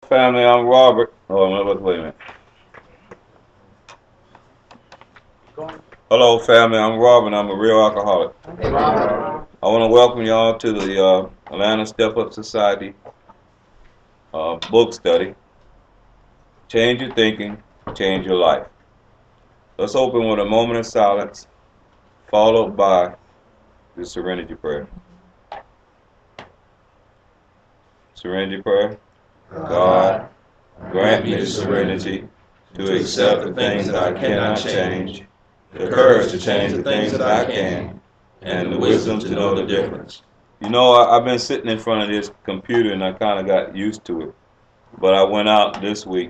Family, I'm Robert. Wait a minute. Hello, family. I'm Robert. I'm a real alcoholic. Hey, Robert. I want to welcome y'all to the Atlanta Step Up Society book study. Change your thinking, change your life. Let's open with a moment of silence, followed by the serenity prayer. Serenity prayer. God, grant me the serenity to accept the things that I cannot change, the courage to change the things that I can, and the wisdom to know the difference. You know, I've been sitting in front of this computer and I kind of got used to it. But I went out this week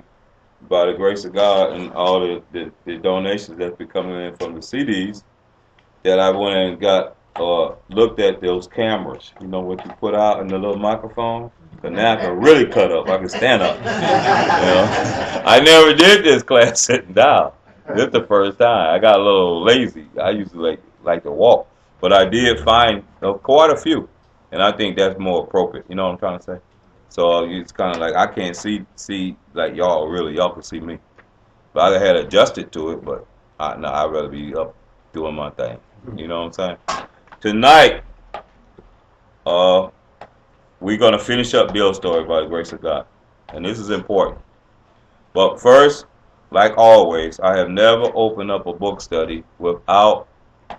by the grace of God and all the donations that's been coming in from the CDs that I went and got looked at those cameras. You know what you put out in the little microphone? But now I can really cut up. I can stand up. You know, I never did this class sitting down. This is the first time. I got a little lazy. I used to like to walk, but I did find quite a few, and I think that's more appropriate. You know what I'm trying to say? So it's kind of like I can't see like y'all really. Y'all can see me, but I had adjusted to it. But no, I'd rather be up doing my thing. You know what I'm saying? Tonight, we're gonna finish up Bill's story by the grace of God, and this is important. But first, like always, I have never opened up a book study without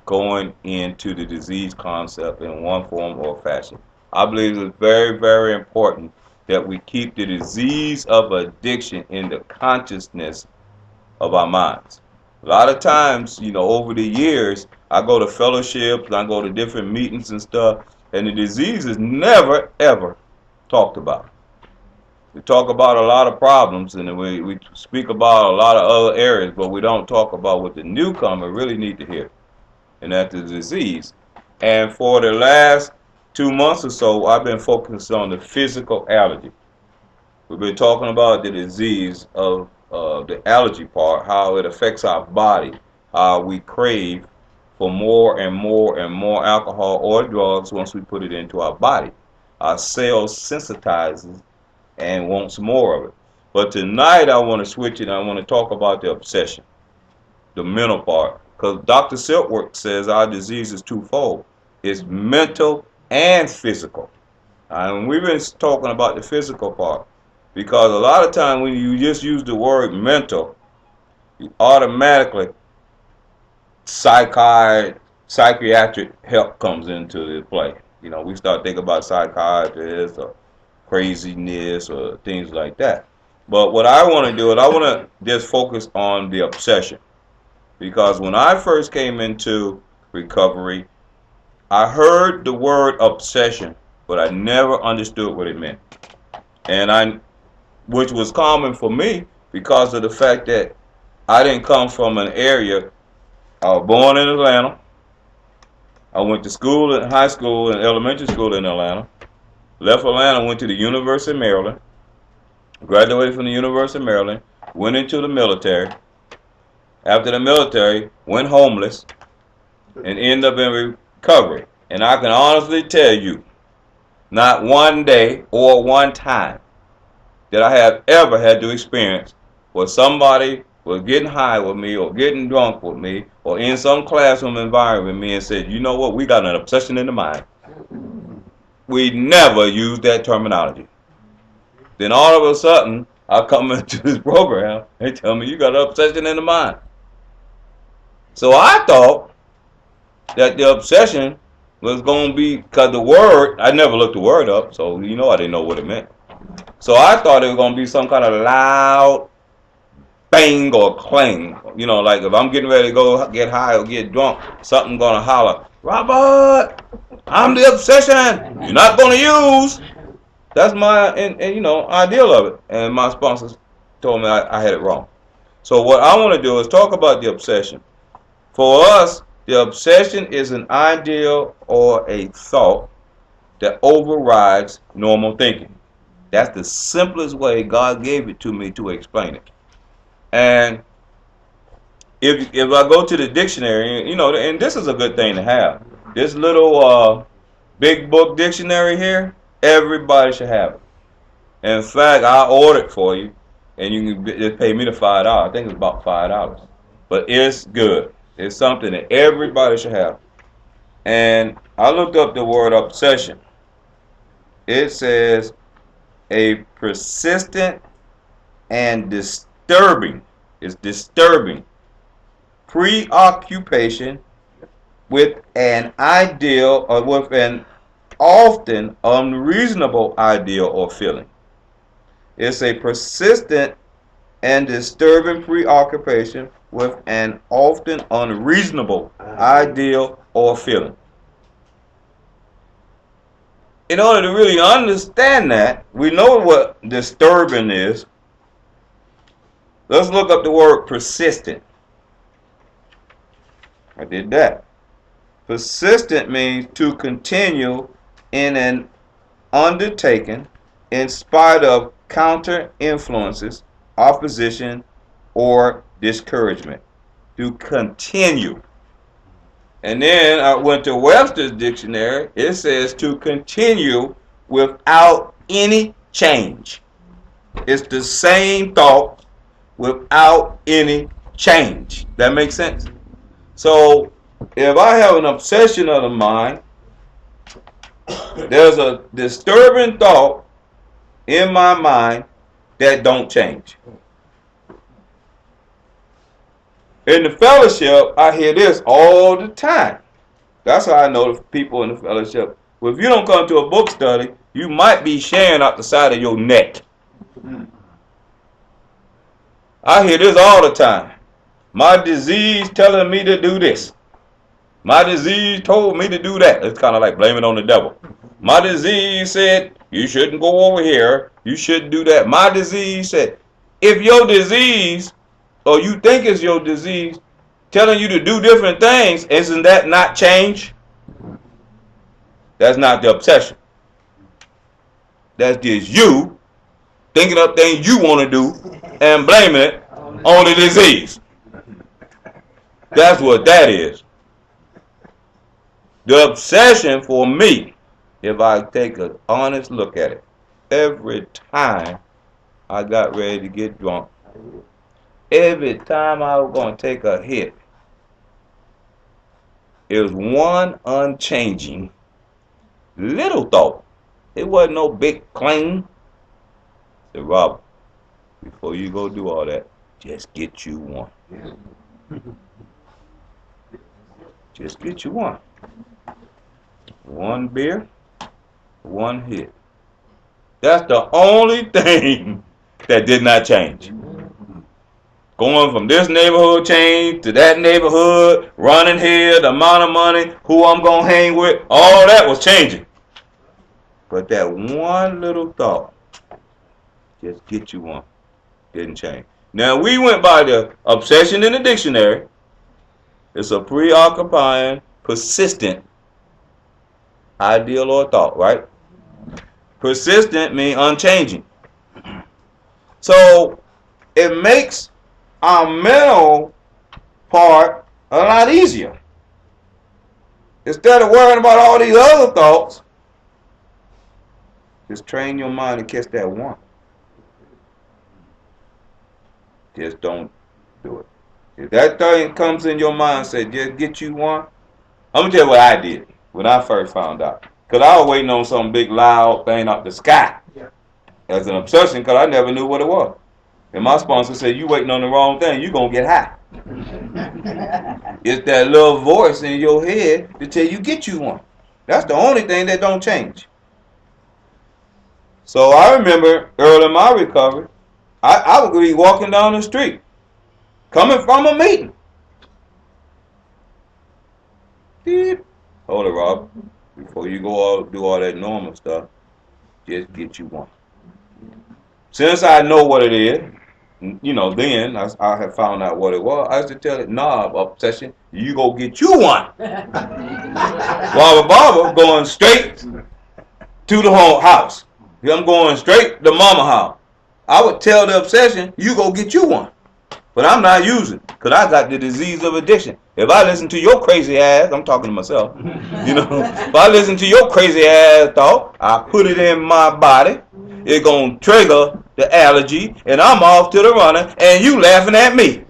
going into the disease concept in one form or fashion. I believe it's very, very important that we keep the disease of addiction in the consciousness of our minds. A lot of times, you know, over the years, I go to fellowships, I go to different meetings and stuff, and the disease is never, ever talked about. We talk about a lot of problems and we speak about a lot of other areas, but we don't talk about what the newcomer really need to hear, and that's the disease. And for the last 2 months or so, I've been focused on the physical allergy. We've been talking about the disease of the allergy part, how it affects our body, how we crave for more and more and more alcohol or drugs once we put it into our body. Our cells sensitizes and wants more of it. But tonight I want to switch it and I want to talk about the obsession, the mental part. Because Dr. Silkworth says our disease is twofold. It's mental and physical. And we've been talking about the physical part. Because a lot of times when you just use the word mental, you automatically psychiatric help comes into the play. You know, we start thinking about psychiatrists or craziness or things like that. But what I want to do is I want to just focus on the obsession. Because when I first came into recovery, I heard the word obsession, but I never understood what it meant. Which was common for me because of the fact that I didn't come from an area. I was born in Atlanta. I went to school, high school and elementary school in Atlanta. Left Atlanta, went to the University of Maryland. Graduated from the University of Maryland. Went into the military. After the military, went homeless and ended up in recovery. And I can honestly tell you, not one day or one time that I have ever had to experience where somebody was getting high with me or getting drunk with me or in some classroom environment with me and said, you know what, we got an obsession in the mind. We never used that terminology. Then all of a sudden, I come into this program and tell me you got an obsession in the mind. So I thought that the obsession was going to be, because the word, I never looked the word up, so you know I didn't know what it meant. So I thought it was going to be some kind of loud bang or clang. You know, like if I'm getting ready to go get high or get drunk, something going to holler, Robert, I'm the obsession. You're not going to use. That's my, and you know, ideal of it. And my sponsors told me I had it wrong. So what I want to do is talk about the obsession. For us, the obsession is an ideal or a thought that overrides normal thinking. That's the simplest way God gave it to me to explain it. And if I go to the dictionary, you know, and this is a good thing to have. This little big book dictionary here, everybody should have it. In fact, I ordered for you, and you can just pay me the $5. I think it's about $5, but it's good. It's something that everybody should have. And I looked up the word obsession. It says a persistent and disturbing. It's disturbing preoccupation with an ideal or with an often unreasonable ideal or feeling. It's a persistent and disturbing preoccupation with an often unreasonable ideal or feeling. In order to really understand that, we know what disturbing is. Let's look up the word persistent. I did that. Persistent means to continue in an undertaking in spite of counter influences, opposition, or discouragement. To continue. And then I went to Webster's dictionary. It says to continue without any change. It's the same thought without any change. That makes sense? So if I have an obsession of the mind, there's a disturbing thought in my mind that don't change. In the fellowship, I hear this all the time. That's how I know the people in the fellowship. Well, if you don't come to a book study, you might be sharing out the side of your neck. I hear this all the time. My disease telling me to do this. My disease told me to do that. It's kind of like blaming on the devil. My disease said, you shouldn't go over here. You shouldn't do that. My disease said, if your disease, or you think it's your disease, telling you to do different things, isn't that not change? That's not the obsession. That's just you thinking of things you want to do and blaming it on the disease. That's what that is. The obsession for me, if I take an honest look at it, every time I got ready to get drunk, every time I was going to take a hit, it was one unchanging little thought. It wasn't no big claim. I said, Robert, before you go do all that, just get you one. Just get you one. One beer, one hit. That's the only thing that did not change. Going from this neighborhood chain to that neighborhood, running here, the amount of money, who I'm going to hang with, all that was changing. But that one little thought, just get you one, didn't change. Now, we went by the obsession in the dictionary. It's a preoccupying, persistent ideal or thought, right? Persistent means unchanging. So it makes our mental part a lot easier. Instead of worrying about all these other thoughts, just train your mind to catch that one. Just don't do it. If that thing comes in your mind and says, just get you one, I'm going to tell you what I did when I first found out. Because I was waiting on some big loud thing out the sky. As an obsession, because I never knew what it was. And my sponsor said, you waiting on the wrong thing, you're going to get high. It's that little voice in your head to tell you get you one. That's the only thing that don't change. So I remember early in my recovery, I would be walking down the street, coming from a meeting. Beep. Hold it, Rob. Before you go do all that normal stuff, just get you one. Since I know what it is, then I have found out what it was. I used to tell it, nah, obsession, you go get you one. While the barber going straight to the house. I'm going straight to mama house. I would tell the obsession, you go get you one. But I'm not using it because I got the disease of addiction. If I listen to your crazy ass, I'm talking to myself, if I listen to your crazy ass thought, I put it in my body, it's going to trigger the allergy, and I'm off to the runner, and you laughing at me.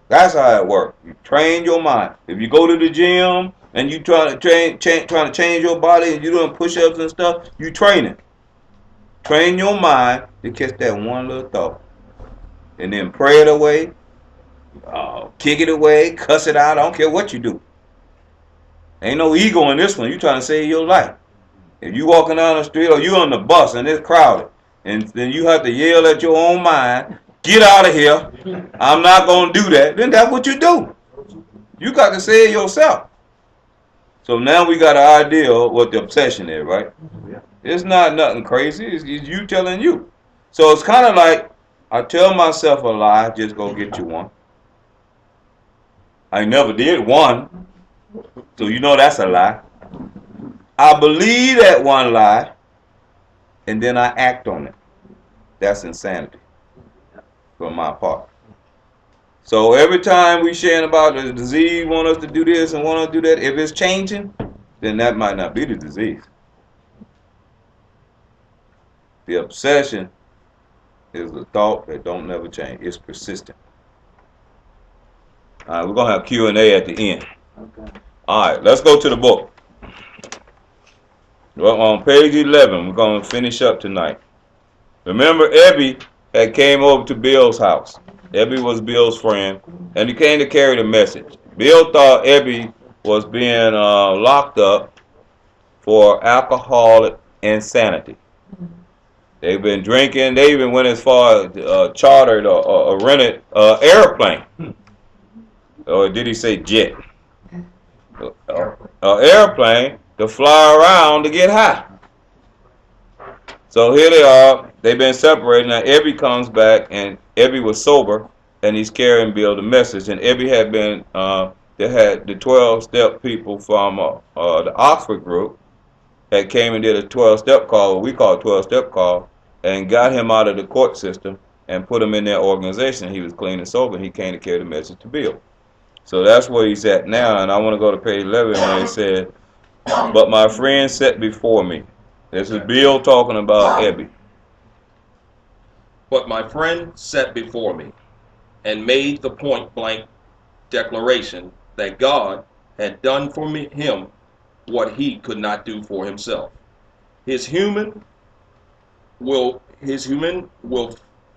That's how it works. You train your mind. If you go to the gym and you trying to change your body and you doing push-ups and stuff, you training. Train your mind to catch that one little thought, and then pray it away, kick it away, cuss it out. I don't care what you do. Ain't no ego in this one. You trying to save your life. If you walking down the street or you on the bus and it's crowded, and then you have to yell at your own mind, get out of here, I'm not going to do that, then that's what you do. You got to say it yourself. So now we got an idea of what the obsession is, right? It's not nothing crazy. It's you telling you. So it's kind of like I tell myself a lie, just go get you one. I never did one, so you know that's a lie. I believe that one lie, and then I act on it. That's insanity for my part. So every time we sharing about the disease, want us to do this and want us to do that, if it's changing, then that might not be the disease. The obsession is a thought that don't never change. It's persistent. All right, we're going to have Q&A at the end. Okay. All right, let's go to the book. Well, on page 11, we're going to finish up tonight. Remember, Ebby had came over to Bill's house. Ebby was Bill's friend, and he came to carry the message. Bill thought Ebby was being locked up for alcoholic insanity. They've been drinking. They even went as far as chartered or rented airplane. Or did he say jet? Airplane to fly around to get high. So here they are. They've been separated. Now Ebby comes back, and Ebby was sober, and he's carrying Bill the message. And Ebby had been, they had the 12-step people from the Oxford group that came and did a 12-step call, what we call a 12-step call, and got him out of the court system and put him in their organization. He was clean and sober, and he came to carry the message to Bill. So that's where he's at now, and I want to go to page 11 when he said, but my friend set before me. This is Bill talking about Ebby. But my friend set before me and made the point-blank declaration that God had done for him what he could not do for himself. His human will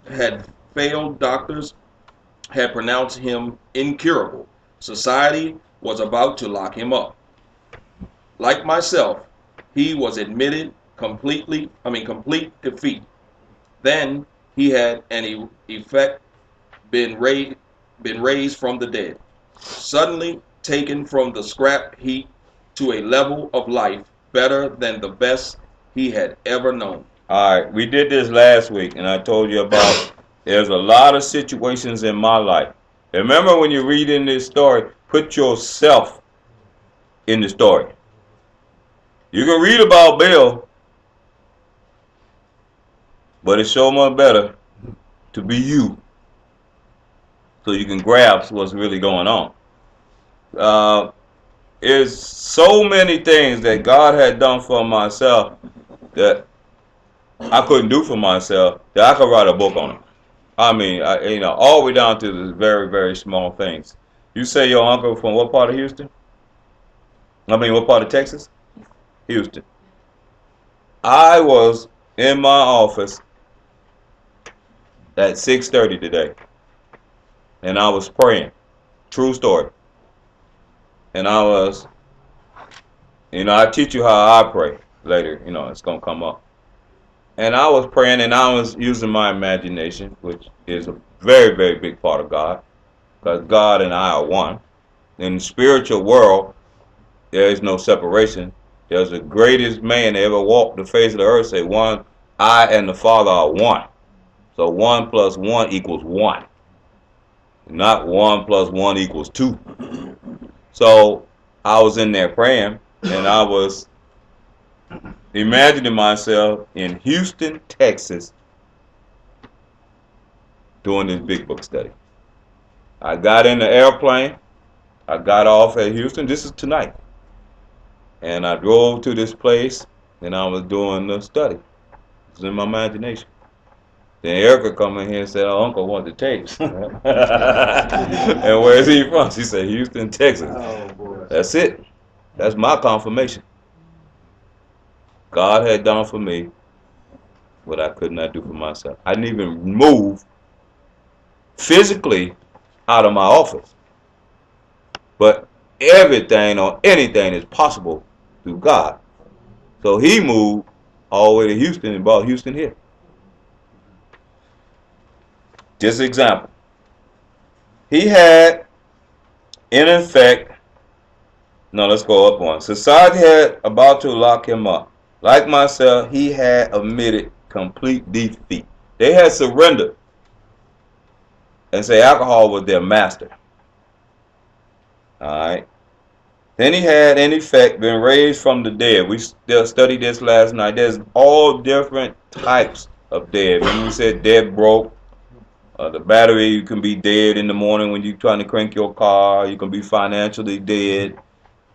had failed. Doctors had pronounced him incurable. Society was about to lock him up. Like myself, he was admitted complete defeat. Then he had an effect been raised from the dead, suddenly taken from the scrap heap to a level of life better than the best he had ever known. All right, we did this last week, and I told you about there's a lot of situations in my life. Remember, when you read in this story, put yourself in the story. You can read about Bill, but it's so much better to be you, so you can grasp what's really going on. There's so many things that God had done for myself that I couldn't do for myself that I could write a book on them. I mean, all the way down to the very, very small things. You say your uncle from what part of Houston? What part of Texas? Houston. I was in my office at 6:30 today, and I was praying. True story. And I was, I teach you how I pray later. It's going to come up. And I was praying, and I was using my imagination, which is a very, very big part of God, because God and I are one. In the spiritual world, there is no separation. There's the greatest man that ever walked the face of the earth say, one, I and the Father are one. So 1 + 1 = 1. Not 1 + 1 = 2. So I was in there praying, and I was imagining myself in Houston, Texas, doing this big book study. I got in the airplane. I got off at Houston. This is tonight. And I drove to this place, and I was doing the study. It was in my imagination. Then Erica come in here and said, "Oh, Uncle want the tapes." And where is he from? She said, "Houston, Texas." Oh boy. That's it. That's my confirmation. God had done for me what I could not do for myself. I didn't even move physically out of my office. But everything or anything is possible through God. So he moved all the way to Houston and brought Houston here. Just example. He had, in effect, no, let's go up one. Society had about to lock him up. Like myself, he had admitted complete defeat. They had surrendered and say alcohol was their master. All right. Then he had, in effect, been raised from the dead. We still studied this last night. There's all different types of dead. When we said dead broke, the battery, you can be dead in the morning when you're trying to crank your car. You can be financially dead.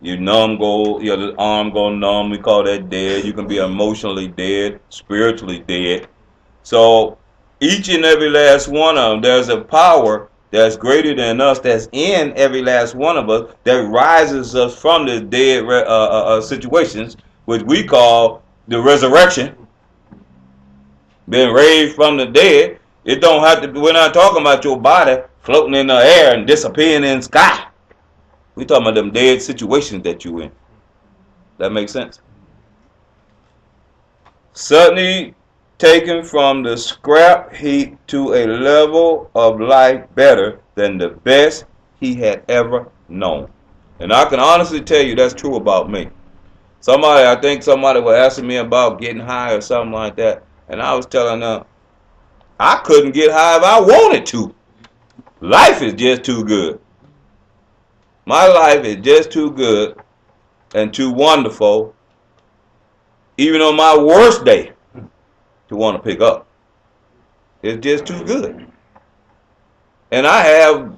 You numb, your arm go numb. We call that dead. You can be emotionally dead, spiritually dead. So each and every last one of them, there's a power that's greater than us, that's in every last one of us, that rises us from the dead situations, which we call the resurrection, being raised from the dead. It don't have to. We're not talking about your body floating in the air and disappearing in the sky. We're talking about them dead situations that you in. That makes sense? Suddenly taken from the scrap heap to a level of life better than the best he had ever known. And I can honestly tell you that's true about me. I think somebody was asking me about getting high or something like that, and I was telling them I couldn't get high if I wanted to. Life is just too good. My life is just too good and too wonderful, even on my worst day, to want to pick up. It's just too good. And I have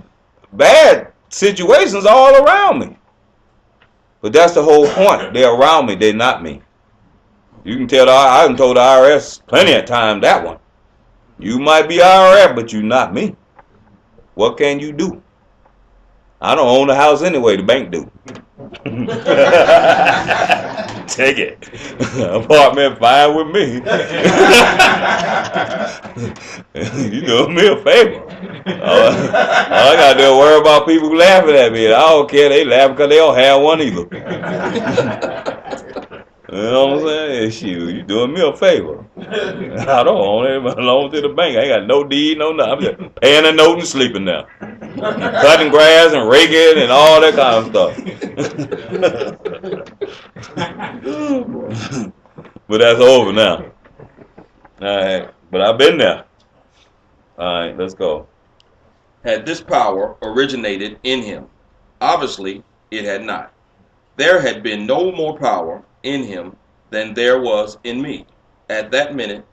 bad situations all around me. But that's the whole point. They're around me. They're not me. You can tell I done told the IRS plenty of times that one. You might be IRS, but you're not me. What can you do? I don't own the house anyway. The bank do. Take it. Apartment fine with me. You do me a favor. All I gotta do is worry about people laughing at me. I don't care. They laugh because they don't have one either. You know what I'm saying? Shoot, you doing me a favor. I don't own it. It belongs to the bank. I ain't got no deed, no nothing. I'm just paying a note and sleeping now. Cutting grass and raking and all that kind of stuff. But that's over now. All right. But I've been there. All right, let's go. Had this power originated in him? Obviously, it had not. There had been no more power in him than there was in me at that minute,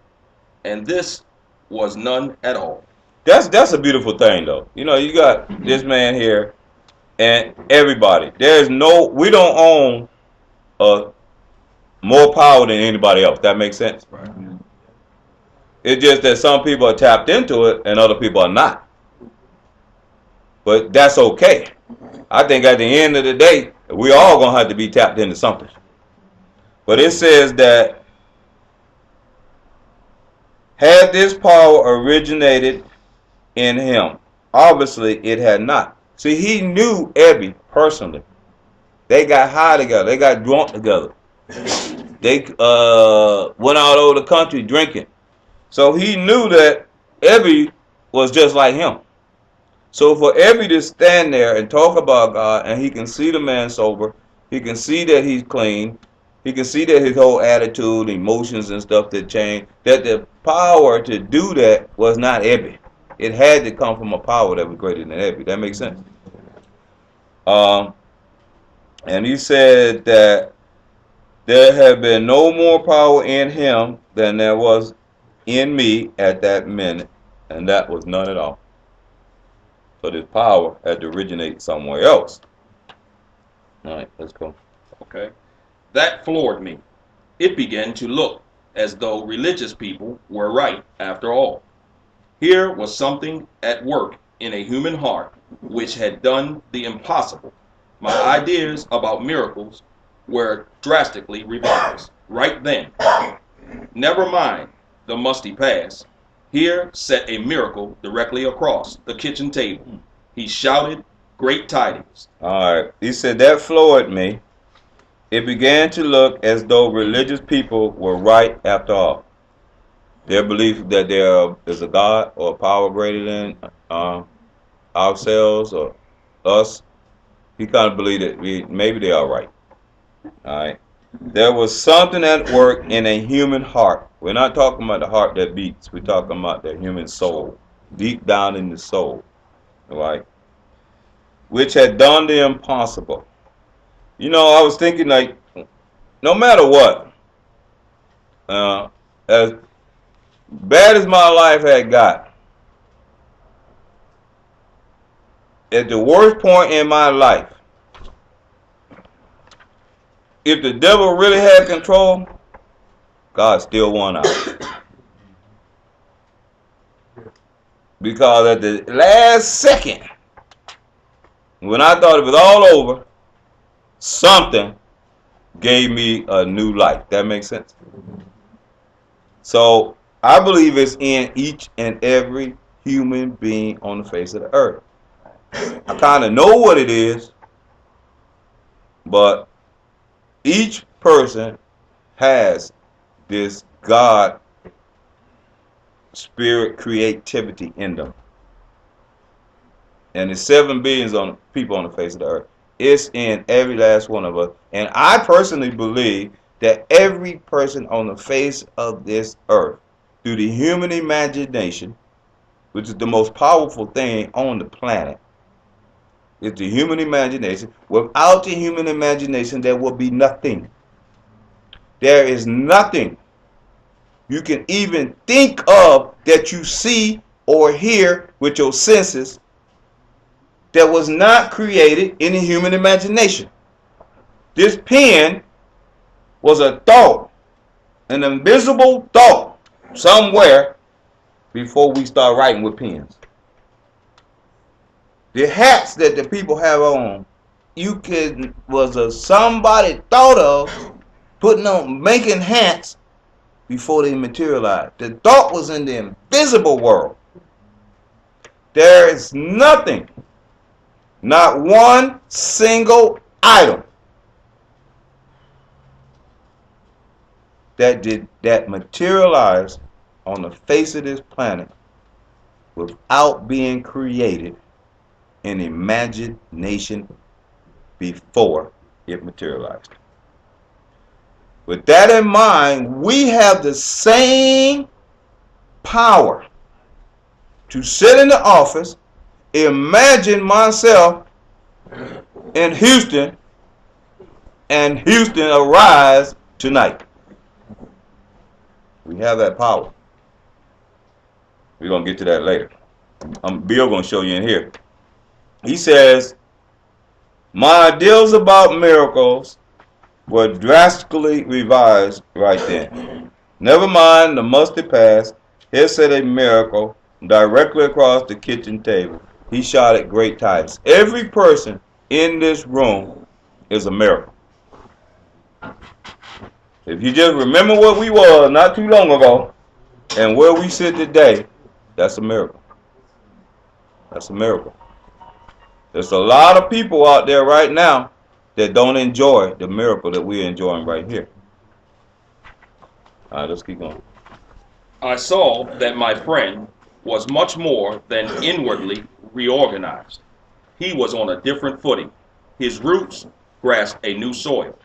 and this was none at all. That's a beautiful thing, though. You know, you got this man here, and everybody. We don't own more power than anybody else. That makes sense. Right. It's just that some people are tapped into it and other people are not. But that's okay. I think at the end of the day, we all gonna have to be tapped into something. But it says that had this power originated in him, obviously it had not. See, he knew Ebby personally. They got high together. They got drunk together. They went out over the country drinking. So he knew that Ebby was just like him. So for Ebby to stand there and talk about God, and he can see the man sober, he can see that he's clean, he can see that his whole attitude, emotions and stuff that changed, that the power to do that was not Ebby. It had to come from a power that was greater than Ebby. That makes sense. And he said that there had been no more power in him than there was in me at that minute, and that was none at all. So this power had to originate somewhere else. All right, let's go. Okay. That floored me. it began to look as though religious people were right after all. Here was something at work in a human heart which had done the impossible. My ideas about miracles were drastically revised right then. Never mind the musty past. Here sat a miracle directly across the kitchen table. He shouted great tidings. All right. He said that floored me. It began to look as though religious people were right after all. Their belief that there is a God or a power greater than ourselves or us, he kind of believed that maybe they are right. All right. There was something at work in a human heart. We're not talking about the heart that beats. We're talking about the human soul, deep down in the soul, all right, which had done the impossible. You know, I was thinking like, no matter what, as bad as my life had got, at the worst point in my life, if the devil really had control, God still won out. Because at the last second, when I thought it was all over, something gave me a new life. That makes sense? So I believe it's in each and every human being on the face of the earth. I kind of know what it is, but each person has this God spirit creativity in them. And there's 7 billion people on the face of the earth. It's in every last one of us. And I personally believe that every person on the face of this earth, through the human imagination, which is the most powerful thing on the planet, it's the human imagination. Without the human imagination, there will be nothing. There is nothing you can even think of that you see or hear with your senses that was not created in the human imagination. This pen was a thought, an invisible thought somewhere before we start writing with pens. The hats that the people have on, somebody thought of putting on, making hats before they materialized. The thought was in the invisible world. There is nothing, not one single item that materialized on the face of this planet without being created in imagination before it materialized. With that in mind, we have the same power to sit in the office, imagine myself in Houston, and Houston arise tonight. We have that power. We're going to get to that later. Bill going to show you in here. He says, my ideas about miracles were drastically revised right then. Never mind the musty past. Here sat a miracle directly across the kitchen table. He shouted great tidings. Every person in this room is a miracle. If you just remember what we were not too long ago and where we sit today, that's a miracle. That's a miracle. There's a lot of people out there right now that don't enjoy the miracle that we're enjoying right here. All right, let's keep going. I saw that my friend was much more than inwardly reorganized. He was on a different footing. His roots grasped a new soil.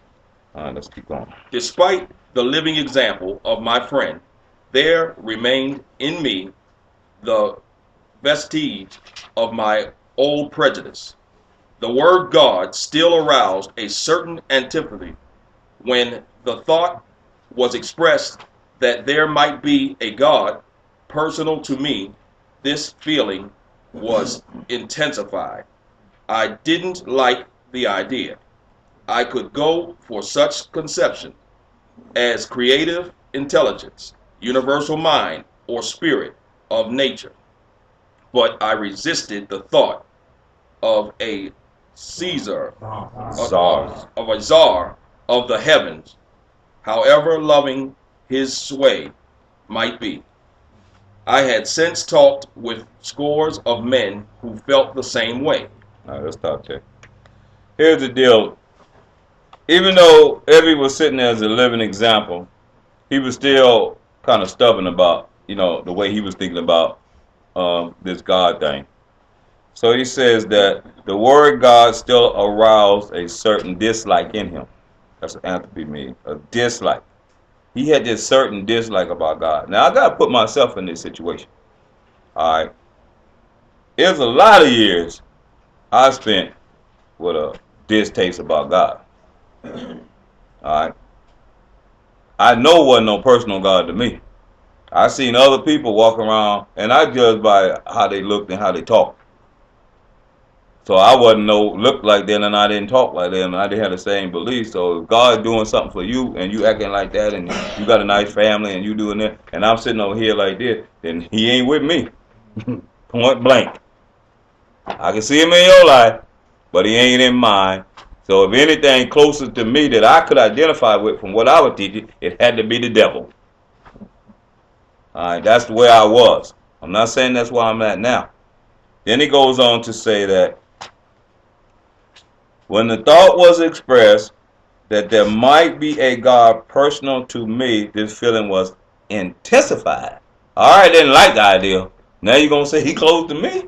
All right, let's keep going. Despite the living example of my friend, there remained in me the vestige of my old prejudice. The word God still aroused a certain antipathy when the thought was expressed that there might be a God personal to me. This feeling was intensified. I didn't like the idea. I could go for such conception, as creative intelligence, universal mind, or spirit of nature. But I resisted the thought of a Caesar, Czar. of a czar of the heavens, however loving his sway might be. I had since talked with scores of men who felt the same way. All right, let's talk there. Here's the deal. Even though Evie was sitting there as a living example, he was still kind of stubborn about, the way he was thinking about this God thing. So he says that the word God still aroused a certain dislike in him. That's what anthropy means, a dislike. He had this certain dislike about God. Now I gotta put myself in this situation. All right, there's a lot of years I spent with a distaste about God. All right, I know wasn't no personal God to me. I seen other people walk around, and I judged by how they looked and how they talked. So I wasn't look like them, and I didn't talk like them, and I didn't have the same beliefs. So if God's doing something for you, and you acting like that, and you got a nice family, and you doing that, and I'm sitting over here like this, then He ain't with me. Point blank. I can see Him in your life, but He ain't in mine. So if anything closest to me that I could identify with from what I was teaching, it had to be the devil. All right, that's the way I was. I'm not saying that's where I'm at now. Then he goes on to say that when the thought was expressed that there might be a God personal to me, this feeling was intensified. All right, didn't like the idea. Now you're going to say he close to me?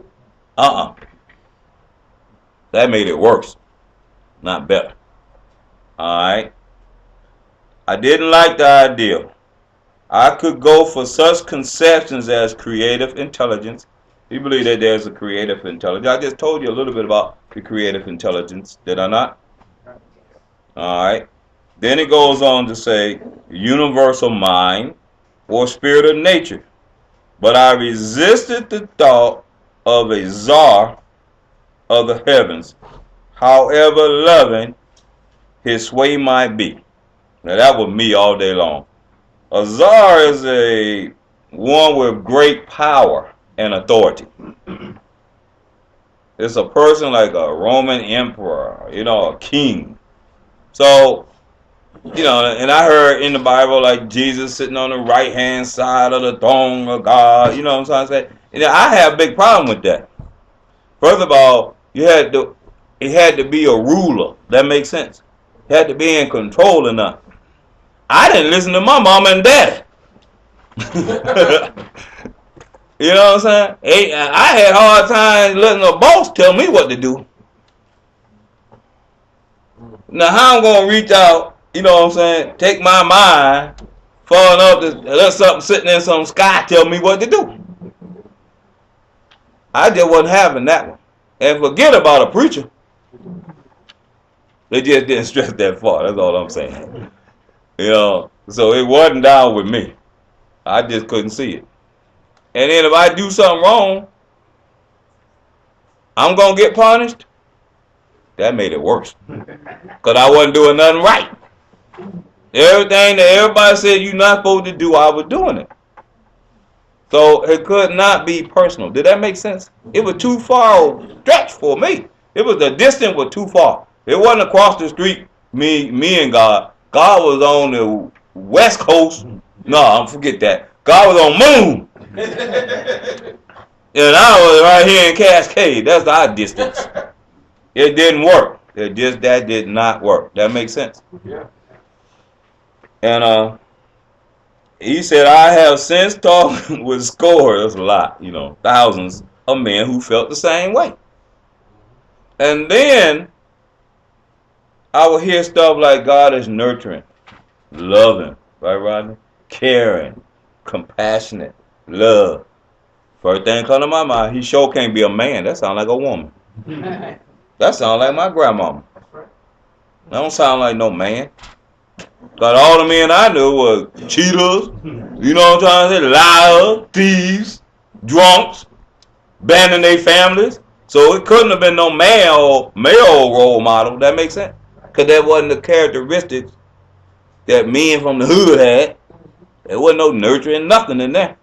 That made it worse, not better. All right. I didn't like the idea. I could go for such conceptions as creative intelligence. You believe that there's a creative intelligence? I just told you a little bit about the creative intelligence, did I not? All right. Then it goes on to say universal mind or spirit of nature. But I resisted the thought of a czar of the heavens, however loving his sway might be. Now that was me all day long. A czar is a one with great power and authority. It's a person like a Roman emperor, a king. So, and I heard in the Bible like Jesus sitting on the right hand side of the throne of God. You know what I'm trying to say? And I have a big problem with that. First of all, it had to be a ruler. That makes sense. It had to be in control enough. I didn't listen to my mom and daddy. You know what I'm saying? I had hard times letting a boss tell me what to do. Now how I'm gonna reach out, take my mind far enough to let something sitting in some sky tell me what to do. I just wasn't having that one. And forget about a preacher. They just didn't stress that far. That's all I'm saying. So it wasn't down with me. I just couldn't see it. And then if I do something wrong, I'm going to get punished. That made it worse. Because I wasn't doing nothing right. Everything that everybody said you're not supposed to do, I was doing it. So it could not be personal. Did that make sense? It was too far stretched for me. The distance was too far. It wasn't across the street, me and God. God was on the west coast. No, forget that. God was on moon. And I was right here in Cascade. That's our distance. It didn't work. That did not work. That makes sense. Yeah. And he said, I have since talked with scores, that's a lot, thousands of men who felt the same way. And then I would hear stuff like God is nurturing, loving, right, Rodney? Caring, compassionate, love. First thing come to my mind, he sure can't be a man. That sounds like a woman. That sounds like my grandmama. That don't sound like no man. But all the men I knew were cheaters, you know what I'm trying to say, liars, thieves, drunks, abandoning their families. So it couldn't have been no male role model. That makes sense? Because that wasn't the characteristics that men from the hood had. There wasn't no nurturing, nothing in there.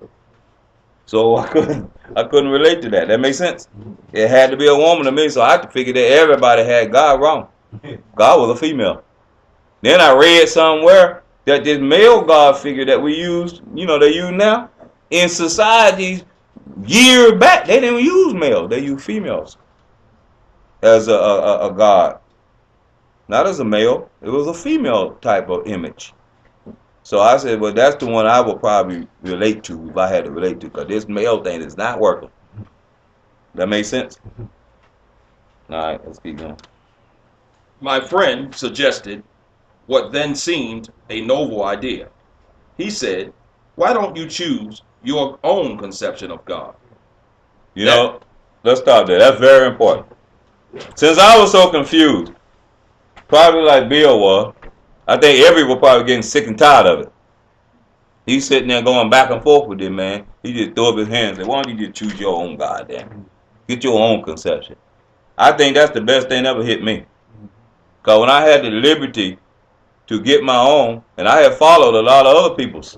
So I couldn't relate to that. That makes sense. It had to be a woman to me, so I figured that everybody had God wrong. God was a female. Then I read somewhere that this male God figure that we use, they use now, in societies years back, they didn't use male. They use females as a God. Not as a male. It was a female type of image. So I said, well, that's the one I would probably relate to if I had to relate to, because this male thing is not working. That makes sense? All right, let's keep going. My friend suggested what then seemed a novel idea. He said, why don't you choose your own conception of God? Let's stop there. That's very important. Since I was so confused, probably like Bill was, I think everyone was probably getting sick and tired of it. He's sitting there going back and forth with it, man. He just threw up his hands and said, why don't you just choose your own God, damn? Get your own conception. I think that's the best thing ever hit me. Because when I had the liberty to get my own, and I had followed a lot of other people's,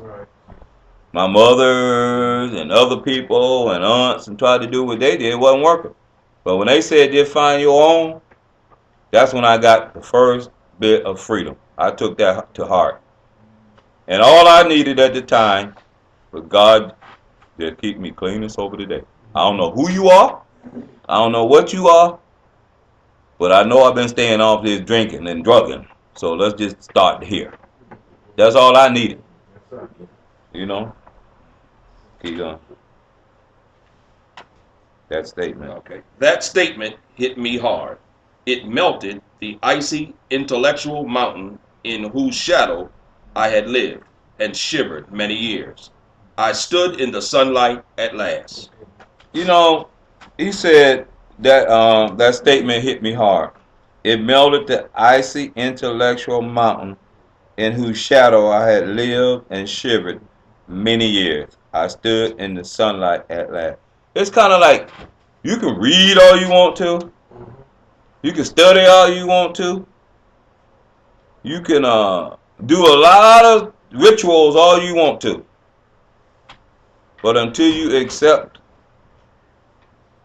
my mothers and other people and aunts, and tried to do what they did, it wasn't working. But when they said just find your own, that's when I got the first bit of freedom. I took that to heart. And all I needed at the time was God to keep me clean and sober today. I don't know who you are. I don't know what you are. But I know I've been staying off this drinking and drugging. So let's just start here. That's all I needed. You know? Keep going. That statement. Okay. That statement hit me hard. It melted the icy intellectual mountain in whose shadow I had lived and shivered many years. I stood in the sunlight at last. He said that statement hit me hard. It melted the icy intellectual mountain in whose shadow I had lived and shivered many years. I stood in the sunlight at last. It's kind of like you can read all you want to. You can study all you want to. You can do a lot of rituals all you want to. But until you accept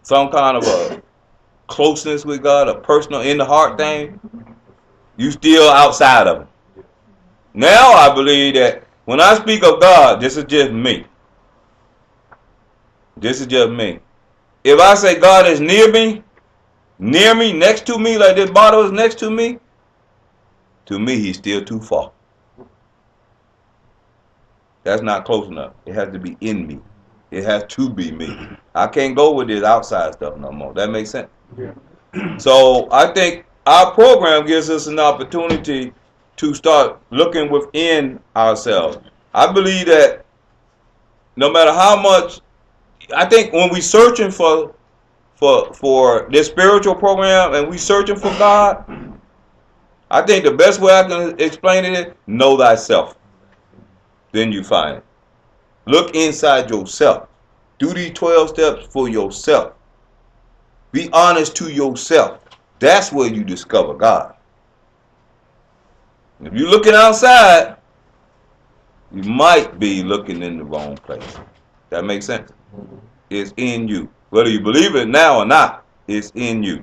some kind of a closeness with God, a personal in the heart thing, you still outside of it. Now I believe that when I speak of God, this is just me. This is just me. If I say God is near me, next to me, like this bottle is next to me he's still too far. That's not close enough. It has to be in me. It has to be me. I can't go with this outside stuff no more. That makes sense? Yeah. So I think our program gives us an opportunity to start looking within ourselves. I believe that no matter how much, I think when we're searching for this spiritual program and we searching for God, I think the best way I can explain it is know thyself. Then you find it. Look inside yourself. Do these 12 steps for yourself. Be honest to yourself. That's where you discover God. If you're looking outside, you might be looking in the wrong place. That makes sense? It's in you. Whether you believe it now or not, it's in you.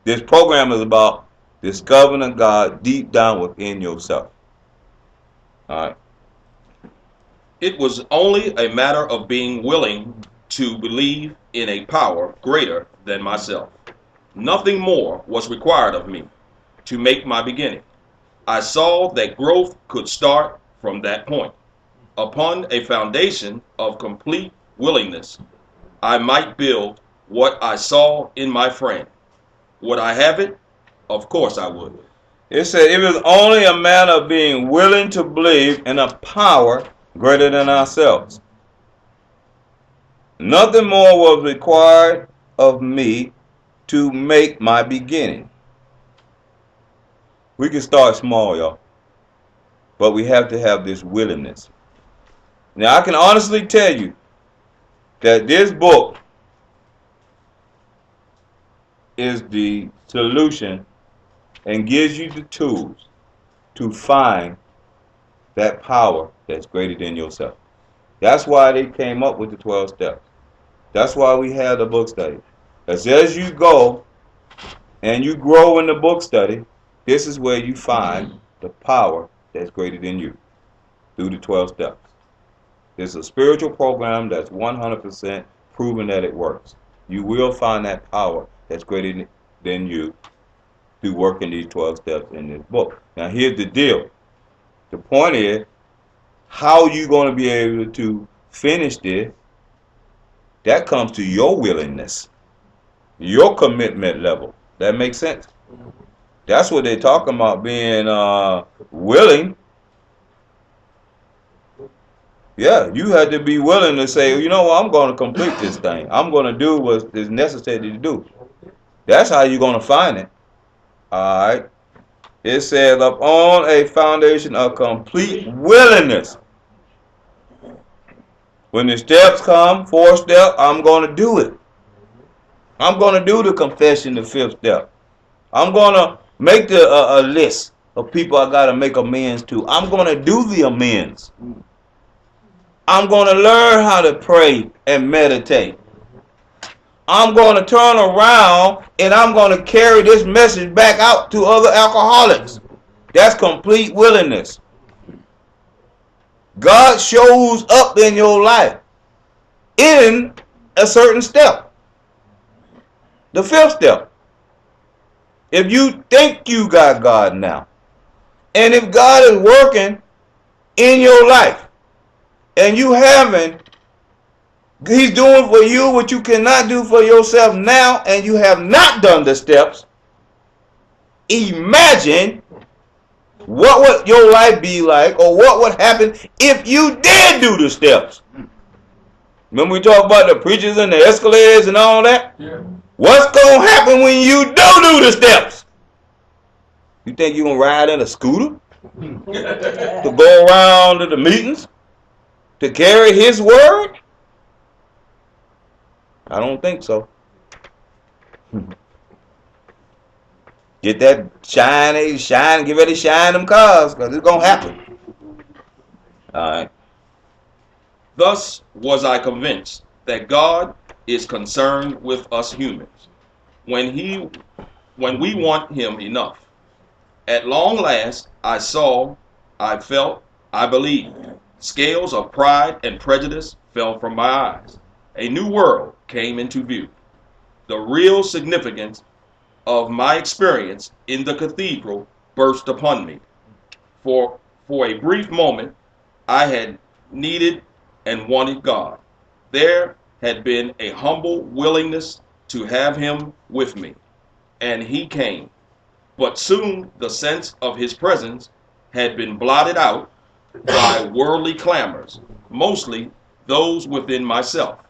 This program is about discovering God deep down within yourself. All right. It was only a matter of being willing to believe in a power greater than myself. Nothing more was required of me to make my beginning. I saw that growth could start from that point. Upon a foundation of complete willingness, I might build what I saw in my friend. Would I have it? Of course I would. It said it was only a matter of being willing to believe in a power greater than ourselves. Nothing more was required of me to make my beginning. We can start small, y'all, but we have to have this willingness. Now, I can honestly tell you that this book is the solution and gives you the tools to find that power that's greater than yourself. That's why they came up with the 12 steps. That's why we have the book study. As you go and you grow in the book study, this is where you find the power that's greater than you through the 12 steps. It's a spiritual program that's 100% proven that it works. You will find that power that's greater than you through working these 12 steps in this book. Now here's the deal. The point is, how are you going to be able to finish this? That comes to your willingness, your commitment level. That makes sense? That's what they're talking about, being willing. Yeah, you had to be willing to say, you know what, I'm going to complete this thing. I'm going to do what is necessary to do. That's how you're going to find it. All right. It says, upon a foundation of complete willingness. When the steps come, 4th step, I'm going to do it. I'm going to do the confession, the 5th step. I'm going to make a list of people I got to make amends to. I'm going to do the amends. I'm going to learn how to pray and meditate. I'm going to turn around and I'm going to carry this message back out to other alcoholics. That's complete willingness. God shows up in your life in a certain step. The 5th step. If you think you got God now, and if God is working in your life, and you haven't, He's doing for you what you cannot do for yourself now, and you have not done the steps, imagine what would your life be like, or what would happen if you did do the steps. Remember we talked about the preachers and the escalators and all that? Yeah. What's going to happen when you do the steps? You think you're going to ride in a scooter to go around to the meetings to carry His word? I don't think so. Get that shine, get ready to shine them cars, because it's going to happen. All right. Thus was I convinced that God is concerned with us humans when we want Him enough. At long last, I saw, I felt, I believed. Scales of pride and prejudice fell from my eyes. A new world came into view. The real significance of my experience in the cathedral burst upon me. For a brief moment, I had needed and wanted God. There had been a humble willingness to have Him with me, and He came. But soon the sense of His presence had been blotted out by worldly clamors, mostly those within myself.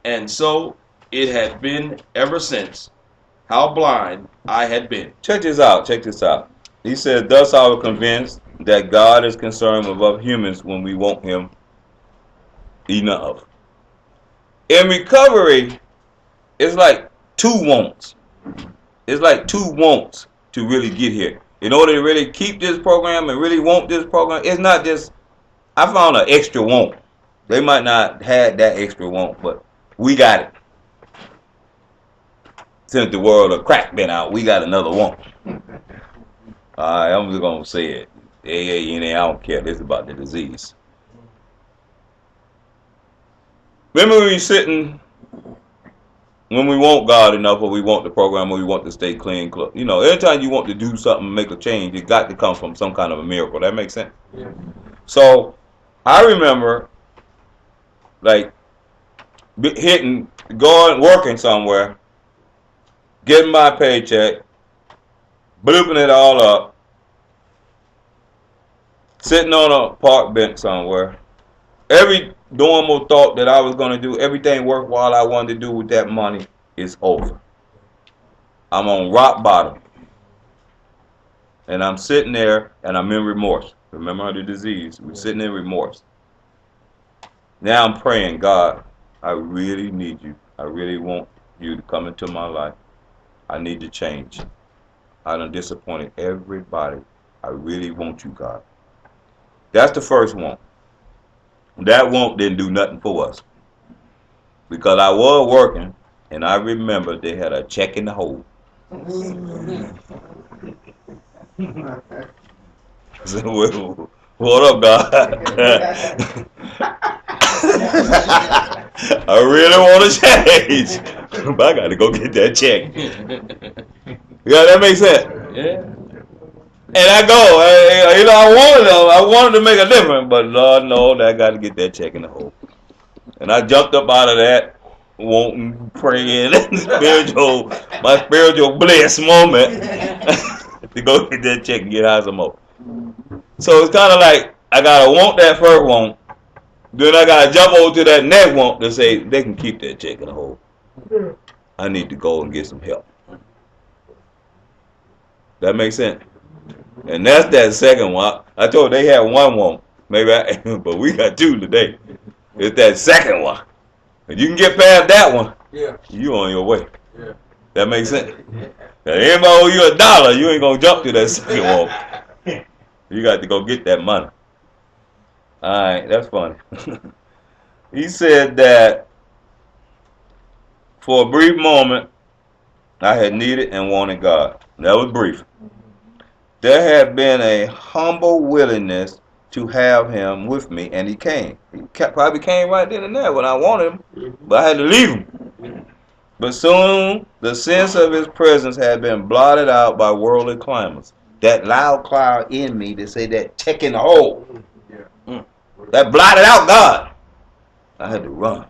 And so it had been ever since. How blind I had been. Check this out. He said, thus I was convinced that God is concerned with us humans when we want Him enough. In recovery, it's like two wants. It's like two wants to really get here. In order to really keep this program and really want this program, it's not just, I found an extra want. They might not have that extra want, but we got it. Since the world of crack been out, we got another want. Alright, I'm just going to say it. I don't care. This is about the disease. Remember when we sitting, when we want God enough, or we want the program, or we want to stay clean, you know, anytime you want to do something, make a change, it got to come from some kind of a miracle. That makes sense? Yeah. So, I remember, like, going, working somewhere, getting my paycheck, blooping it all up, sitting on a park bench somewhere. Every normal thought that I was going to do, everything worthwhile I wanted to do with that money is over. I'm on rock bottom. And I'm sitting there and I'm in remorse. Remember the disease? We're sitting in remorse. Now I'm praying, God, I really need you. I really want you to come into my life. I need to change. I done disappointed everybody. I really want you, God. That's the first want. That want didn't do nothing for us because I was working, and I remember they had a check in the hole. So, what up, God? I really want to change, but I got to go get that check. Yeah, that makes sense. Yeah. And I go, I wanted to make a difference, but Lord, no, I got to get that check in the hole. And I jumped up out of that, wanting, praying, my spiritual bliss moment to go get that check and get high some more. So it's kind of like I gotta want that first want, then I gotta jump over to that next want to say they can keep that check in the hole. I need to go and get some help. That makes sense. And that's that second one. I told they had one want, but we got two today. It's that second one. If you can get past that one, you on your way. That makes sense. Now, anybody owe you $1, you ain't gonna jump to that second one. You got to go get that money. All right, that's funny. He said that for a brief moment, I had needed and wanted God. That was brief. There had been a humble willingness to have him with me, and he came. He probably came right then and there when I wanted him, but I had to leave him. But soon the sense of his presence had been blotted out by worldly clamors. That loud cloud in me to say that check in the hole. That blotted out God. I had to run.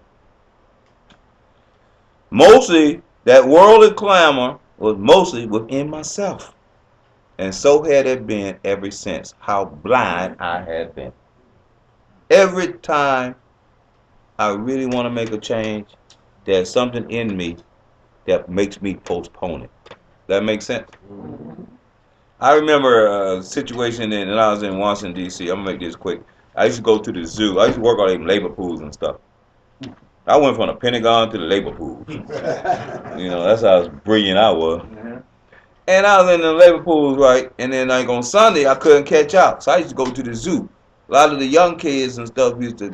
Mostly, that worldly clamor was mostly within myself. And so had it been ever since, how blind I had been. Every time I really want to make a change, there's something in me that makes me postpone it. That makes sense? I remember a situation when I was in Washington, D.C. I'm going to make this quick. I used to go to the zoo. I used to work on them labor pools and stuff. I went from the Pentagon to the labor pool. That's how brilliant I was. And I was in the labor pools, right? And then like on Sunday, I couldn't catch up. So I used to go to the zoo. A lot of the young kids and stuff used to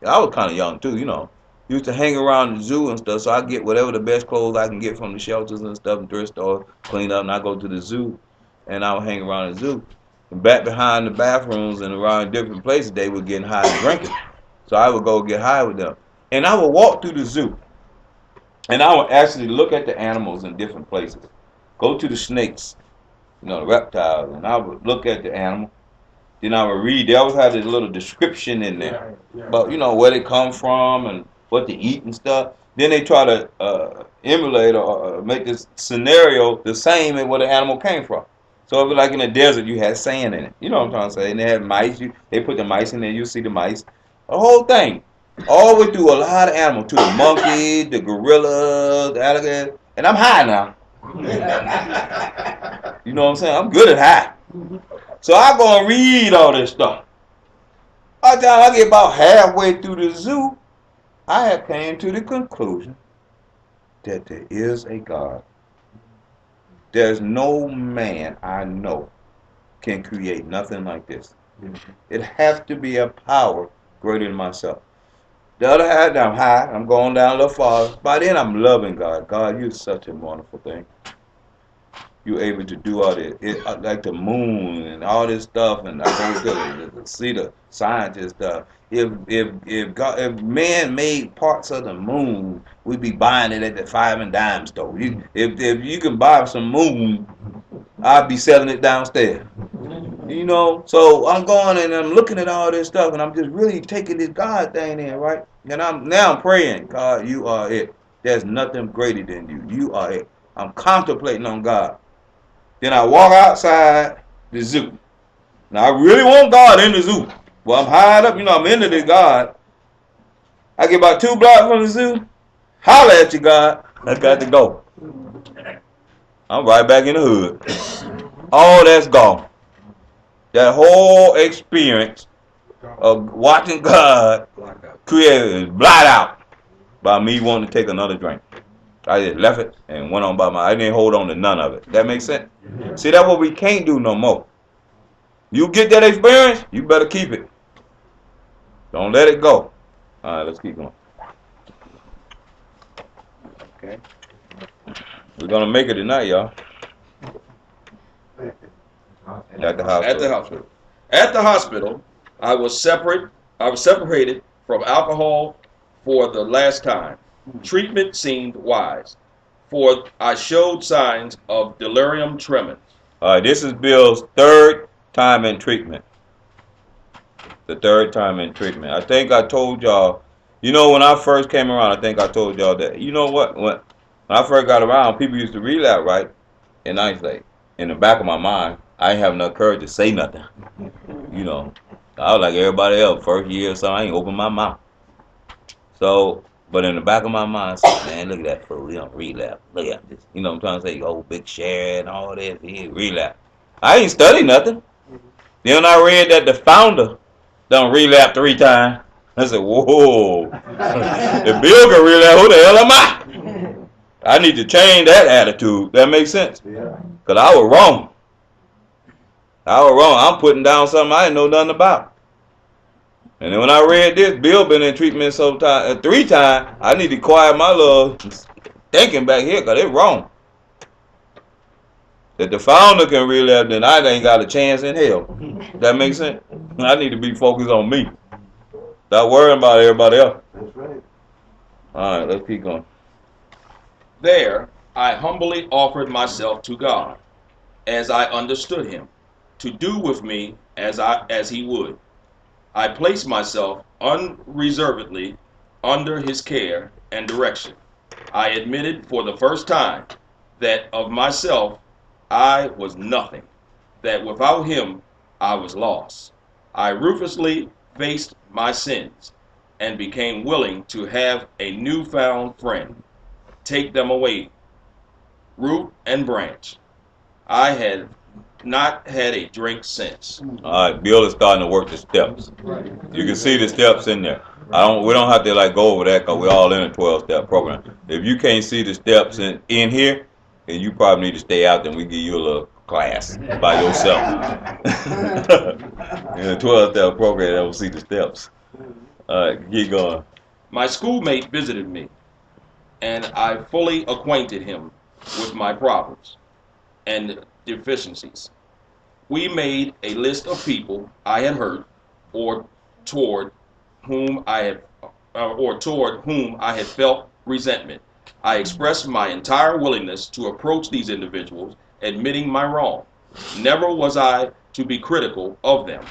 I was kind of young too, used to hang around the zoo and stuff. So I get whatever the best clothes I can get from the shelters and stuff and thrift store, clean up, and I go to the zoo. And I would hang around the zoo. And back behind the bathrooms and around different places, they were getting high and drinking. So I would go get high with them. And I would walk through the zoo. And I would actually look at the animals in different places. Go to the snakes, the reptiles, and I would look at the animal. Then I would read. They always had this little description in there about, where they come from and what they eat and stuff. Then they try to emulate or make this scenario the same as where the animal came from. So if like in the desert, you had sand in it. You know what I'm trying to say? And they had mice. They put the mice in there. You see the mice. The whole thing. All the way through a lot of animals. To the monkey, the gorilla, the alligator. And I'm high now. You know what I'm saying? I'm good at high. So I go and read all this stuff. By the time I get about halfway through the zoo, I have came to the conclusion that there is a God. There's no man I know can create nothing like this. It has to be a power greater than myself. The other hand, I'm high. I'm going down a little farther. By then, I'm loving God. God, you're such a wonderful thing. You're able to do all this, like the moon and all this stuff, and I go to see the scientist stuff. If man made parts of the moon, we'd be buying it at the 5 and dime store. If you can buy some moon, I'd be selling it downstairs. So I'm going and I'm looking at all this stuff, and I'm just really taking this God thing in, right? And I'm praying, God, you are it. There's nothing greater than you. You are it. I'm contemplating on God. Then I walk outside the zoo. Now I really want God in the zoo. Well, I'm high up, I'm into this God. I get about 2 blocks from the zoo. Holler at you, God. I got to go. I'm right back in the hood. All that's gone. That whole experience of watching God created blot out by me wanting to take another drink. I just left it and went on by I didn't hold on to none of it. That makes sense? See, that's what we can't do no more. You get that experience, you better keep it. Don't let it go. All right, let's keep going. Okay. We're gonna make it tonight, y'all. At the hospital. At the hospital. At the hospital, I was separated from alcohol for the last time. Treatment seemed wise, for I showed signs of delirium tremens. All right, this is Bill's third time in treatment. The third time in treatment. I think I told y'all, when I first came around, I think I told y'all that, when I first got around, people used to relapse, right? And I was like, in the back of my mind, I ain't have enough courage to say nothing. I was like everybody else, first year or something, I ain't open my mouth. So, but in the back of my mind, I said, man, look at that fool, he don't relapse. Look at this. You know what I'm trying to say? Oh, big share and all this, he relapse. I ain't studied nothing. Then I read that the founder done relapse 3 times. I said, whoa. If Bill can relapse, who the hell am I? I need to change that attitude. That makes sense. Because I was wrong. I'm putting down something I didn't know nothing about. And then when I read this, Bill been in treatment 3 times. I need to quiet my little thinking back here because it's wrong. If the founder can relapse, then I ain't got a chance in hell. That makes sense? I need to be focused on me. Stop worrying about everybody else. That's right. All right, let's keep going. There, I humbly offered myself to God, as I understood him, to do with me as he would. I placed myself unreservedly under his care and direction. I admitted for the first time that of myself I was nothing, that without him I was lost. I ruthlessly faced my sins and became willing to have a newfound friend, take them away, root and branch. I had not had a drink since. All right, Bill is starting to work the steps. You can see the steps in there. We don't have to go over that because we're all in a 12-step program. If you can't see the steps in here, then you probably need to stay out there and we give you a little class by yourself. In a 12-step program, they will see the steps. All right, keep going. My schoolmate visited me, and I fully acquainted him with my problems and deficiencies. We made a list of people I had hurt or toward whom I had felt resentment. I expressed my entire willingness to approach these individuals, admitting my wrong. Never was I to be critical of them.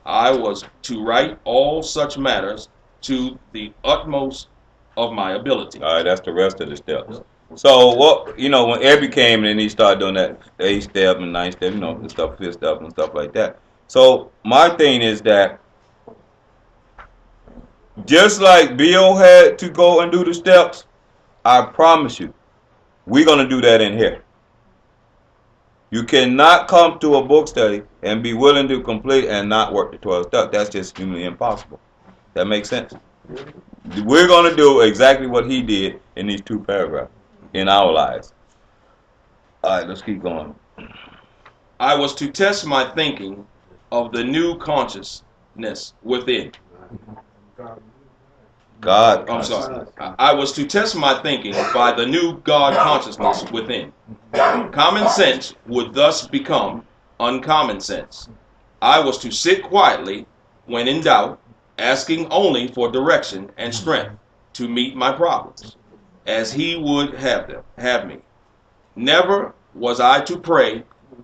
I was to write all such matters to the utmost of my ability. All right, that's the rest of the steps. So when Ebby came and he started doing that 8th step and 9th step, the stuff, 5th step and stuff like that. So my thing is that just like Bill had to go and do the steps, I promise you, we're gonna do that in here. You cannot come to a book study and be willing to complete and not work the 12 steps. That's just humanly impossible. That makes sense. We're gonna do exactly what he did in these 2 paragraphs in our lives. All right, let's keep going. I was to test my thinking of the new consciousness within. God. I'm sorry. I was to test my thinking by the new God consciousness within. Common sense would thus become uncommon sense. I was to sit quietly when in doubt, asking only for direction and strength to meet my problems, as he would have me. Never was I to pray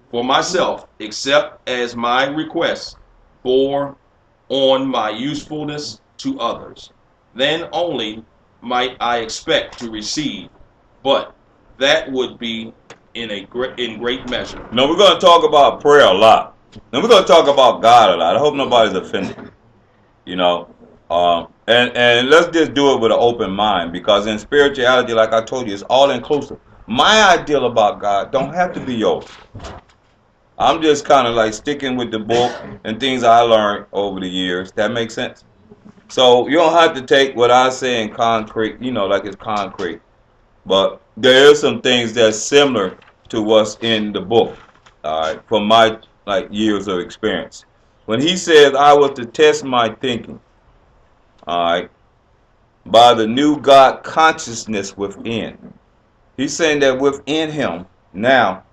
for myself except as my requests bore on my usefulness to others. Then only might I expect to receive, but that would be in great measure. No, we're going to talk about prayer a lot. Then we're going to talk about God a lot. I hope nobody's offended. And let's just do it with an open mind, because in spirituality, like I told you, it's all inclusive. My ideal about God don't have to be yours. I'm just kind of like sticking with the book and things I learned over the years. That makes sense. So you don't have to take what I say in concrete, like it's concrete. But there are some things that's similar to what's in the book. All right, from my like years of experience. When he says, I was to test my thinking, all right, by the new God consciousness within. He's saying that within him now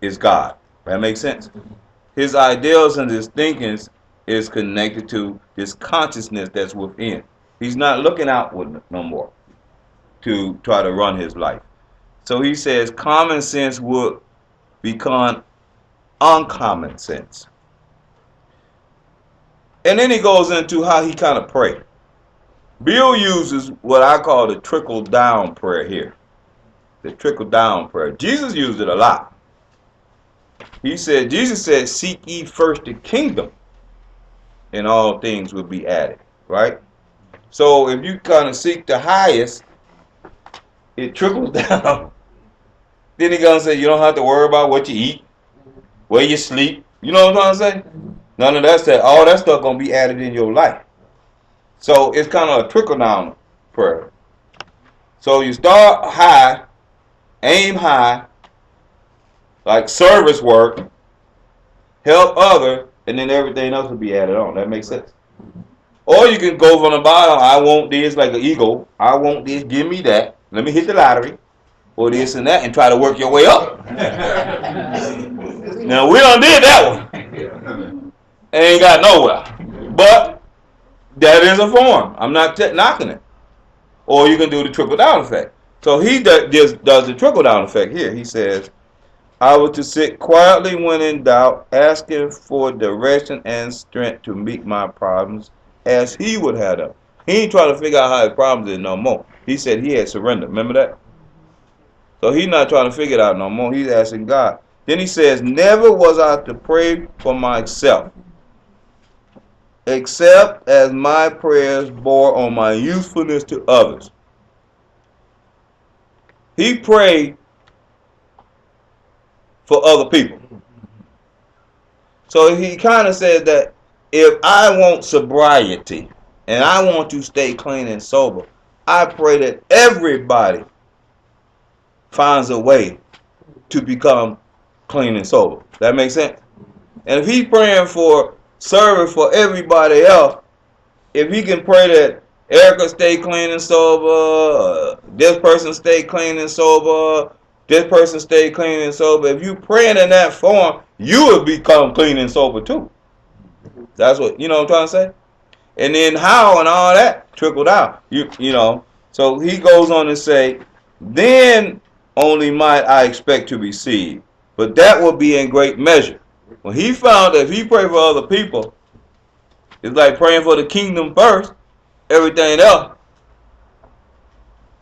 is God. That makes sense? His ideals and his thinkings is connected to this consciousness that's within. He's not looking outward no more to try to run his life. So he says common sense would become uncommon sense. And then he goes into how he kind of pray. Bill uses what I call the trickle down prayer here. The trickle down prayer. Jesus used it a lot. Jesus said, seek ye first the kingdom, and all things will be added. Right? So if you kind of seek the highest, it trickles down. Then he gonna say you don't have to worry about what you eat, where you sleep. You know what I'm trying to say? None of that stuff. All that stuff gonna be added in your life. So it's kind of a trickle down prayer. So you start high, aim high, like service work, help other, and then everything else will be added on. That makes sense. Or you can go from the bottom. I want this, like an ego. I want this. Give me that. Let me hit the lottery, or this and that, and try to work your way up. Now we done did that one. Ain't got nowhere. But that is a form. I'm not knocking it. Or you can do the trickle down effect. So he does the trickle down effect here. He says, I was to sit quietly when in doubt, asking for direction and strength to meet my problems as he would have them. He ain't trying to figure out how his problems is no more. He said he had surrendered. Remember that? So he's not trying to figure it out no more. He's asking God. Then he says, never was I to pray for myself, except as my prayers bore on my usefulness to others. He prayed for other people. So he kind of said that if I want sobriety and I want to stay clean and sober, I pray that everybody finds a way to become clean and sober. That makes sense? And if he's praying for service for everybody else, if he can pray that Erica stay clean and sober, this person stay clean and sober, this person stay clean and sober, if you praying in that form, you will become clean and sober too. That's what, you know what I'm trying to say? And then how and all that trickled out. You know. So he goes on to say, then only might I expect to receive, but that will be in great measure. When he found that if he prayed for other people, it's like praying for the kingdom first, everything else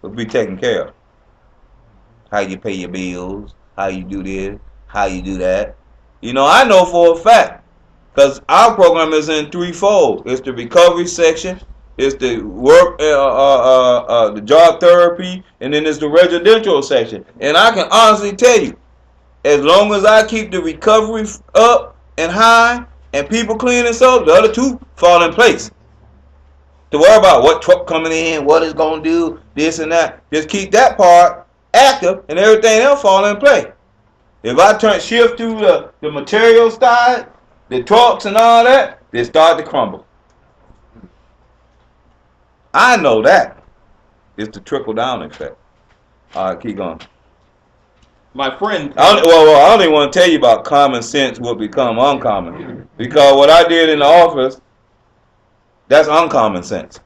will be taken care of. How you pay your bills, how you do this, how you do that. You know, I know for a fact, because our program is in threefold. It's the recovery section, it's the work, the job therapy, and then it's the residential section. And I can honestly tell you, as long as I keep the recovery up and high, and people clean and sober, the other two fall in place. To worry about what truck coming in, what it's going to do, this and that. Just keep that part active, and everything else fall in place. If I shift to the material side, the trucks and all that, they start to crumble. I know that. It's the trickle down effect. All right, keep going. My friend. I don't even want to tell you about common sense will become uncommon. Because what I did in the office, that's uncommon sense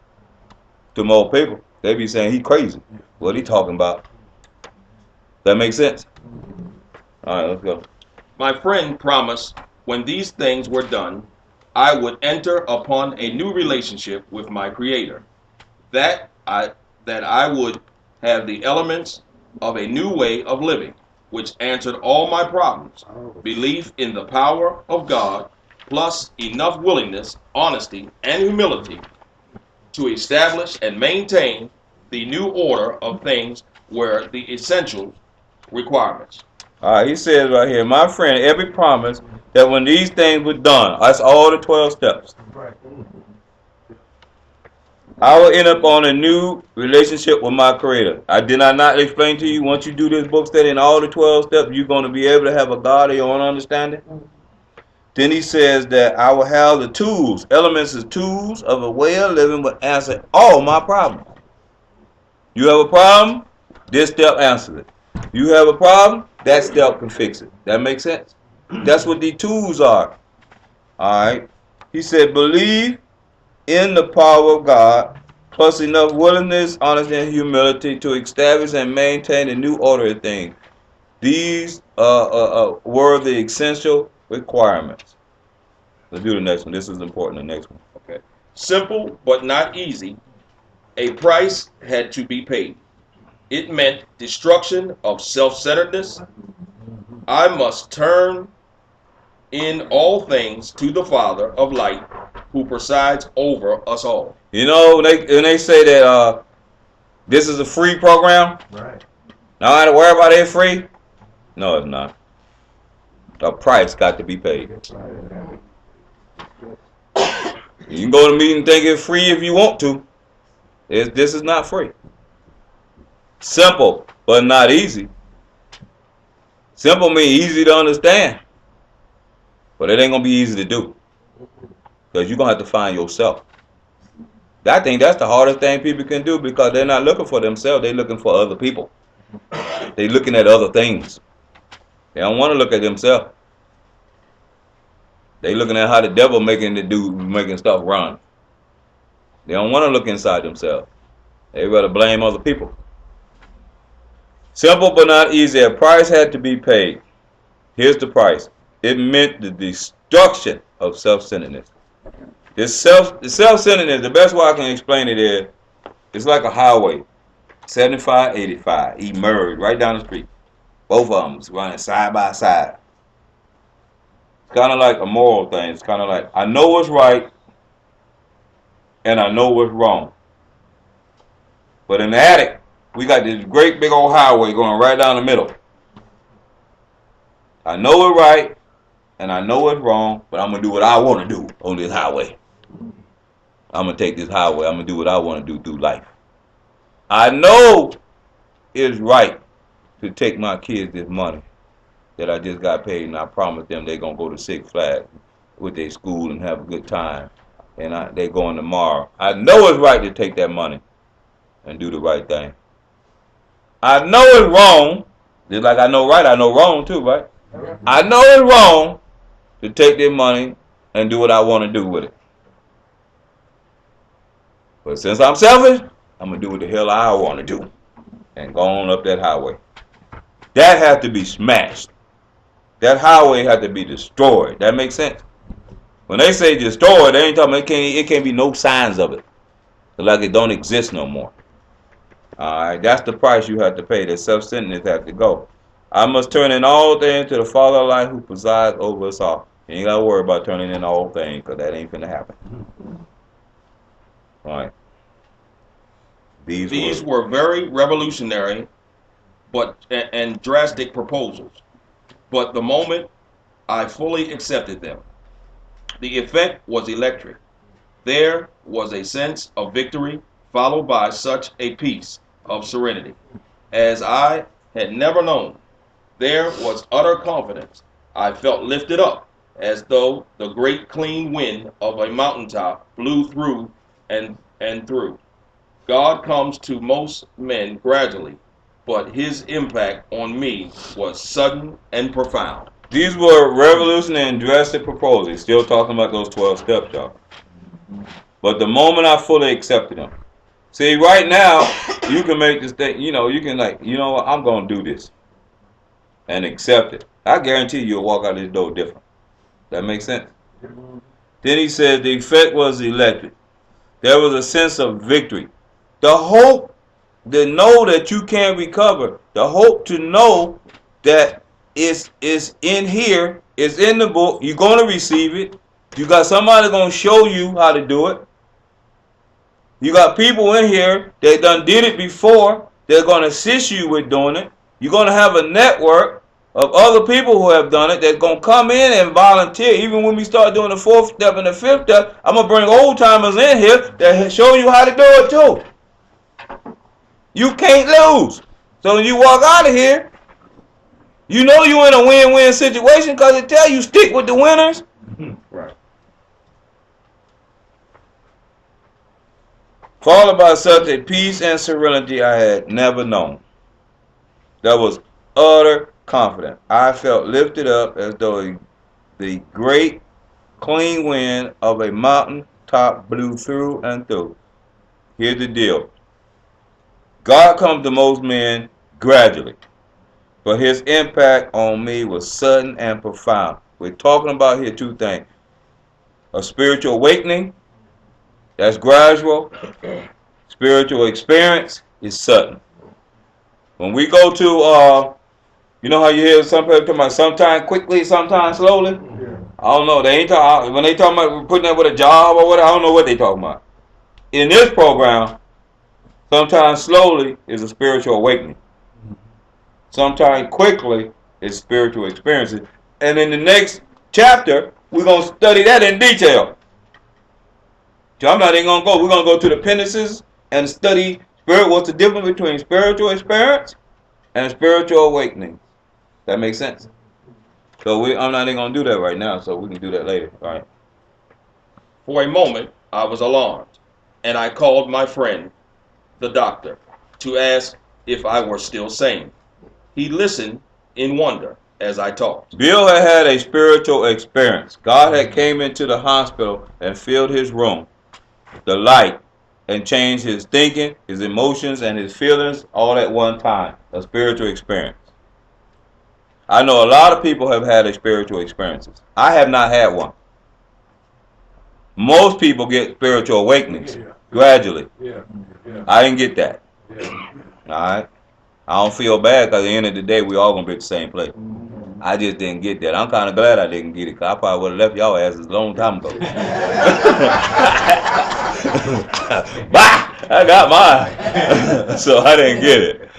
to most people. They be saying he crazy. What he talking about? That makes sense? All right, let's go. My friend promised when these things were done, I would enter upon a new relationship with my Creator. That I would have the elements of a new way of living, which answered all my problems. Belief in the power of God, plus enough willingness, honesty, and humility to establish and maintain the new order of things were the essential requirements. All right, he says right here, my friend, every promise that when these things were done, that's all the 12 steps. I will end up on a new relationship with my Creator. Did I not explain to you, once you do this book study and all the 12 steps, you're going to be able to have a God of your own understanding? Then he says that I will have the tools, elements as tools of a way of living will answer all my problems. You have a problem? This step answers it. You have a problem? That step can fix it. That makes sense? That's what the tools are. Alright? He said, believe in the power of God, plus enough willingness, honesty, and humility to establish and maintain a new order of things. These were the essential requirements. Let's do the next one. This is important, the next one. Okay. Simple but not easy. A price had to be paid. It meant destruction of self-centeredness. I must turn in all things to the Father of light, who presides over us all. You know, when they say that this is a free program, Right. now I have to worry about it free. No, it's not. A price got to be paid. You can go to the meeting and think it's free if you want to. This is not free. Simple, but not easy. Simple means easy to understand, but it ain't gonna be easy to do because you're gonna have to find yourself. I think that's the hardest thing people can do because they're not looking for themselves; they're looking for other people. They're looking at other things. They don't want to look at themselves. They looking at how the devil making stuff run. They don't want to look inside themselves. They rather blame other people. Simple but not easy. A price had to be paid. Here's the price. It meant the destruction of self-centeredness. The self-centeredness, the best way I can explain it is, it's like a highway. 75, 85, emerged right down the street. Both of them running side by side. It's kind of like a moral thing. It's kind of like, I know what's right and I know what's wrong. But in the attic, we got this great big old highway going right down the middle. I know it's right and I know it's wrong, but I'm going to do what I want to do on this highway. I'm going to take this highway. I'm going to do what I want to do through life. I know it's right to take my kids this money that I just got paid, and I promised them they're going to go to Six Flags with their school and have a good time. And they're going tomorrow. I know it's right to take that money and do the right thing. I know it's wrong, just like I know right, I know wrong too, right? I know it's wrong to take their money and do what I want to do with it. But since I'm selfish, I'm going to do what the hell I want to do and go on up that highway. That has to be smashed. That highway has to be destroyed. That makes sense? When they say destroyed, they ain't talking about it can't be no signs of it. Like it don't exist no more. Alright, that's the price you have to pay. That self-centeredness has to go. I must turn in all things to the Father of light who presides over us all. You ain't got to worry about turning in all things because that ain't finna happen. Alright. These were very revolutionary and drastic proposals. But the moment I fully accepted them, the effect was electric. There was a sense of victory followed by such a peace of serenity as I had never known. There was utter confidence. I felt lifted up as though the great clean wind of a mountaintop blew through and through. God comes to most men gradually, but his impact on me was sudden and profound. These were revolutionary and drastic proposals. Still talking about those 12 steps, y'all. But the moment I fully accepted them. See, right now, you can make this thing, you can what, I'm going to do this. And accept it. I guarantee you'll walk out this door different. That makes sense? Then he says the effect was electric. There was a sense of victory. The hope to know that you can recover. The hope to know that it's in here. It's in the book. You're going to receive it. You got somebody going to show you how to do it. You got people in here that done did it before. They're going to assist you with doing it. You're going to have a network of other people who have done it that's going to come in and volunteer. Even when we start doing the 4th step and the 5th step, I'm going to bring old timers in here that show you how to do it too. You can't lose. So when you walk out of here, you know you're in a win-win situation because it tells you stick with the winners. followed by such a peace and serenity I had never known. That was utter confidence. I felt lifted up as though the great clean wind of a mountain top blew through and through. Here's the deal. God comes to most men gradually, but his impact on me was sudden and profound. We're talking about here two things. A spiritual awakening, that's gradual. Spiritual experience is sudden. When we go to, you know how you hear some people talking about sometimes quickly, sometimes slowly? Yeah. I don't know. They ain't talking, when they talking about putting that with a job or whatever, I don't know what they talking about. In this program, sometimes slowly is a spiritual awakening. Sometimes quickly is spiritual experiences. And in the next chapter, we're going to study that in detail. So I'm not even going to go. We're going to go to the appendices and study what's the difference between spiritual experience and spiritual awakening. That makes sense? So I'm not even going to do that right now, so we can do that later. All right. For a moment, I was alarmed, and I called my friend, the doctor, to ask if I were still sane. He listened in wonder as I talked. Bill had had a spiritual experience. God had came into the hospital and filled his room, the light, and changed his thinking, his emotions, and his feelings all at one time. A spiritual experience. I know a lot of people have had spiritual experiences. I have not had one. Most people get spiritual awakenings gradually. I didn't get that. All right. I don't feel bad because at the end of the day, we all going to be at the same place. I just didn't get that. I'm kind of glad I didn't get it because I probably would have left y'all asses a long time ago. Bah! I got mine. So I didn't get it.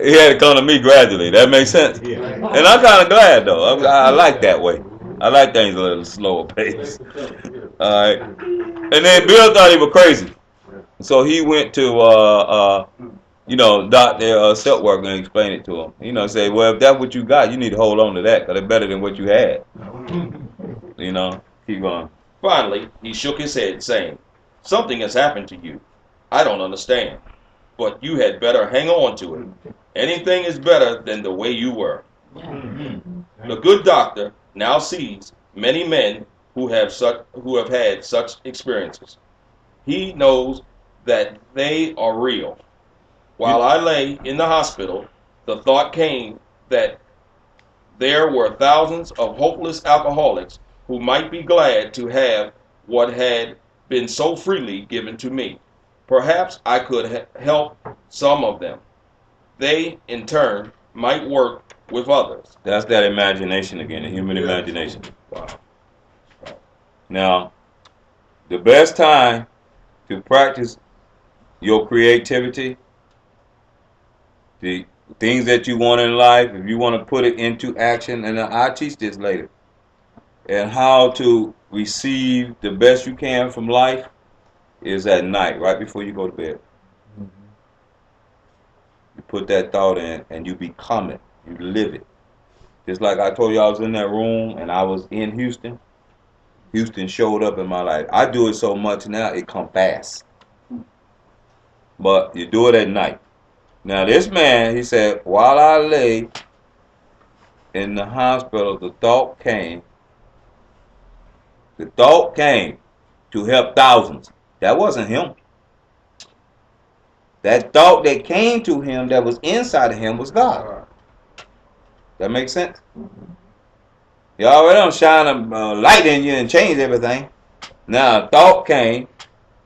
He had to come to me gradually. That makes sense? And I'm kind of glad, though. I like that way. I like things a little slower pace. All right. And then Bill thought he was crazy. So he went to Dr. Silk worker and explained it to him. Say, well, if that's what you got, you need to hold on to that because it's better than what you had. Keep going. Finally, he shook his head, saying, "Something has happened to you. I don't understand, but you had better hang on to it. Anything is better than the way you were." The good doctor now sees many men who have had such experiences. He knows that they are real. While I lay in the hospital, the thought came that there were thousands of hopeless alcoholics who might be glad to have what had been so freely given to me. Perhaps I could help some of them. They, in turn, might work with others. That's that imagination again, the human imagination. Wow. Now, the best time to practice your creativity, the things that you want in life, if you want to put it into action, and I'll teach this later, and how to receive the best you can from life is at night, right before you go to bed. You put that thought in and you become it. You live it. Just like I told you I was in that room and I was in Houston. Houston showed up in my life. I do it so much now, it come fast. But you do it at night. Now this man, he said, while I lay in the hospital, the thought came. The thought came to help thousands. That wasn't him. That thought that came to him that was inside of him was God. That makes sense? You already don't shine a light in you and change everything. Now, a thought came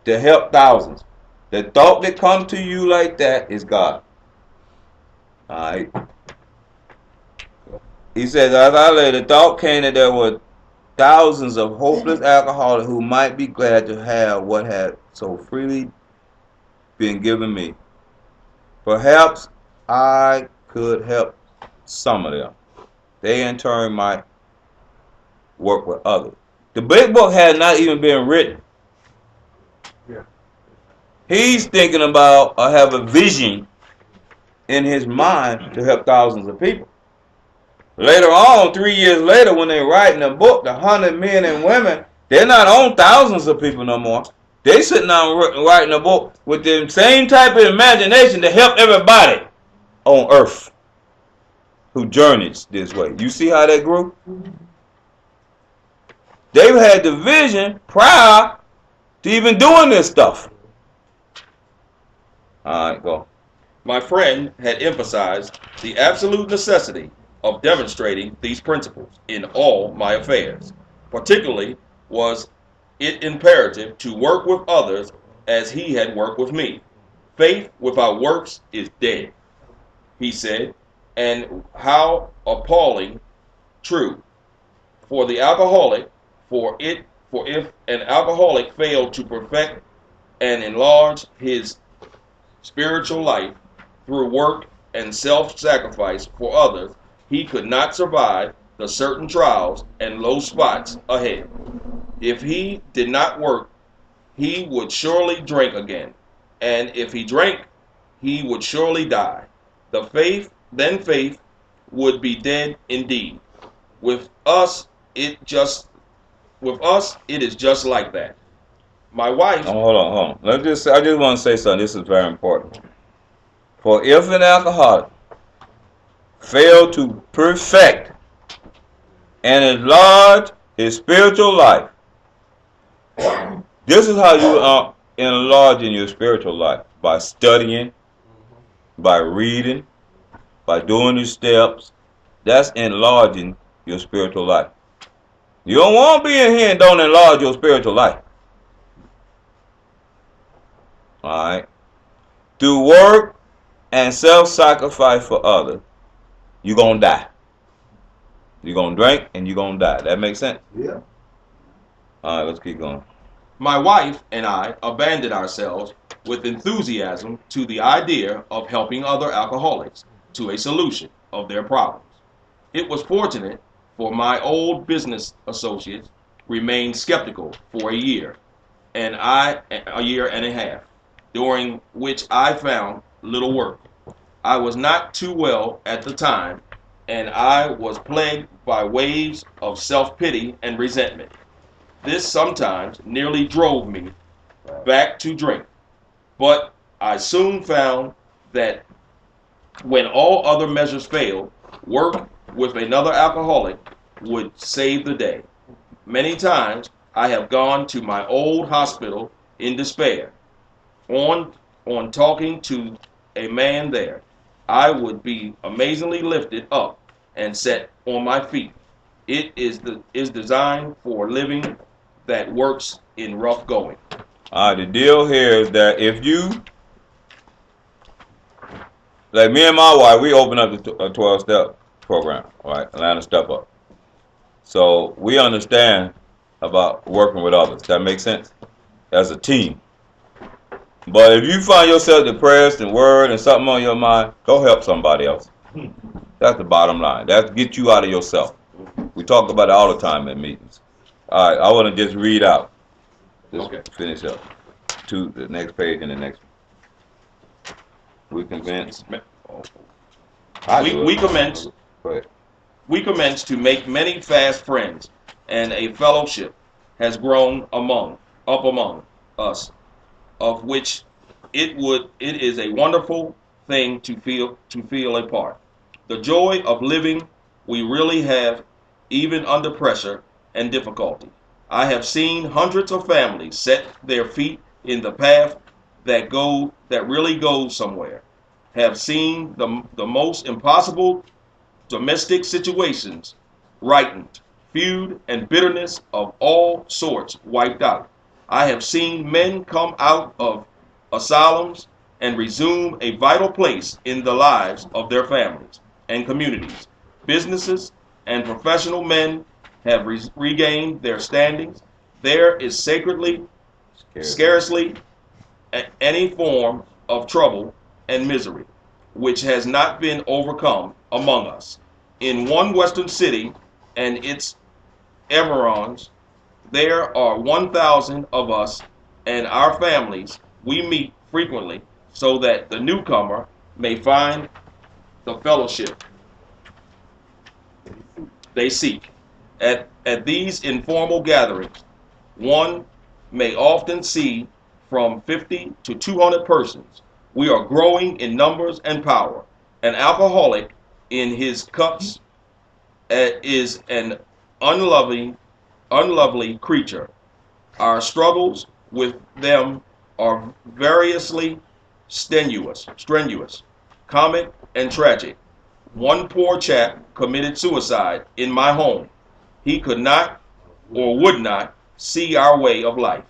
to help thousands. The thought that comes to you like that is God. All right. He says, as I lay, the thought came that there were thousands of hopeless alcoholics who might be glad to have what had so freely been given me. Perhaps I could help some of them. They in turn might work with others. The big book has not even been written. He's thinking about or have a vision in his mind to help thousands of people. Later on, 3 years later, when they're writing a book, the 100 men and women, they're not on thousands of people no more. They sitting down writing a book with the same type of imagination to help everybody on earth who journeys this way. You see how that grew? They've had the vision prior to even doing this stuff. All right, go. My friend had emphasized the absolute necessity of demonstrating these principles in all my affairs. Particularly was it imperative to work with others as he had worked with me. Faith without works is dead, he said, and how appalling true. For the alcoholic, for if an alcoholic failed to perfect and enlarge his spiritual life through work and self-sacrifice for others, he could not survive the certain trials and low spots ahead. If he did not work, he would surely drink again, and if he drank, he would surely die. Then faith would be dead indeed. With us, it is just like that. My wife. Oh, hold on. I just want to say something. This is very important. For if an alcoholic fail to perfect and enlarge his spiritual life, this is how you are enlarging your spiritual life: by studying, by reading, by doing the steps. That's enlarging your spiritual life. You don't want to be in here and don't enlarge your spiritual life. All right. Through work and self-sacrifice for others, you're going to die. You're going to drink and you're going to die. That makes sense? Yeah. All right, let's keep going. My wife and I abandoned ourselves with enthusiasm to the idea of helping other alcoholics to a solution of their problems. It was fortunate for my old business associates remained skeptical for a year and a half, during which I found little work. I was not too well at the time, and I was plagued by waves of self-pity and resentment. This sometimes nearly drove me back to drink, but I soon found that when all other measures failed, work with another alcoholic would save the day. Many times I have gone to my old hospital in despair. On talking to a man there, I would be amazingly lifted up and set on my feet. It is designed for living that works in rough going. The deal here is that if you, like me and my wife, we opened up a 12-step program, right? Atlanta Step Up. So we understand about working with others. That makes sense? As a team. But if you find yourself depressed and worried and something on your mind, go help somebody else. That's the bottom line. That's get you out of yourself. We talk about it all the time in meetings. All right, I want to just read out. Just finish up to the next page and the next one. We commence. We commenced to make many fast friends, and a fellowship has grown among us, of which it is a wonderful thing to feel a part. The joy of living we really have, even under pressure and difficulty. I have seen hundreds of families set their feet in the path that really goes somewhere. Have seen the most impossible domestic situations rightened, feud and bitterness of all sorts wiped out. I have seen men come out of asylums and resume a vital place in the lives of their families and communities. Businesses and professional men have regained their standings. There is scarcely any form of trouble and misery which has not been overcome among us. In one western city and its environs, there are 1,000 of us and our families. We meet frequently so that the newcomer may find the fellowship they seek. At these informal gatherings, one may often see from 50 to 200 persons. We are growing in numbers and power. An alcoholic in his cups is an unlovely creature. Our struggles with them are variously strenuous, comic, and tragic. One poor chap committed suicide in my home. He could not or would not see our way of life.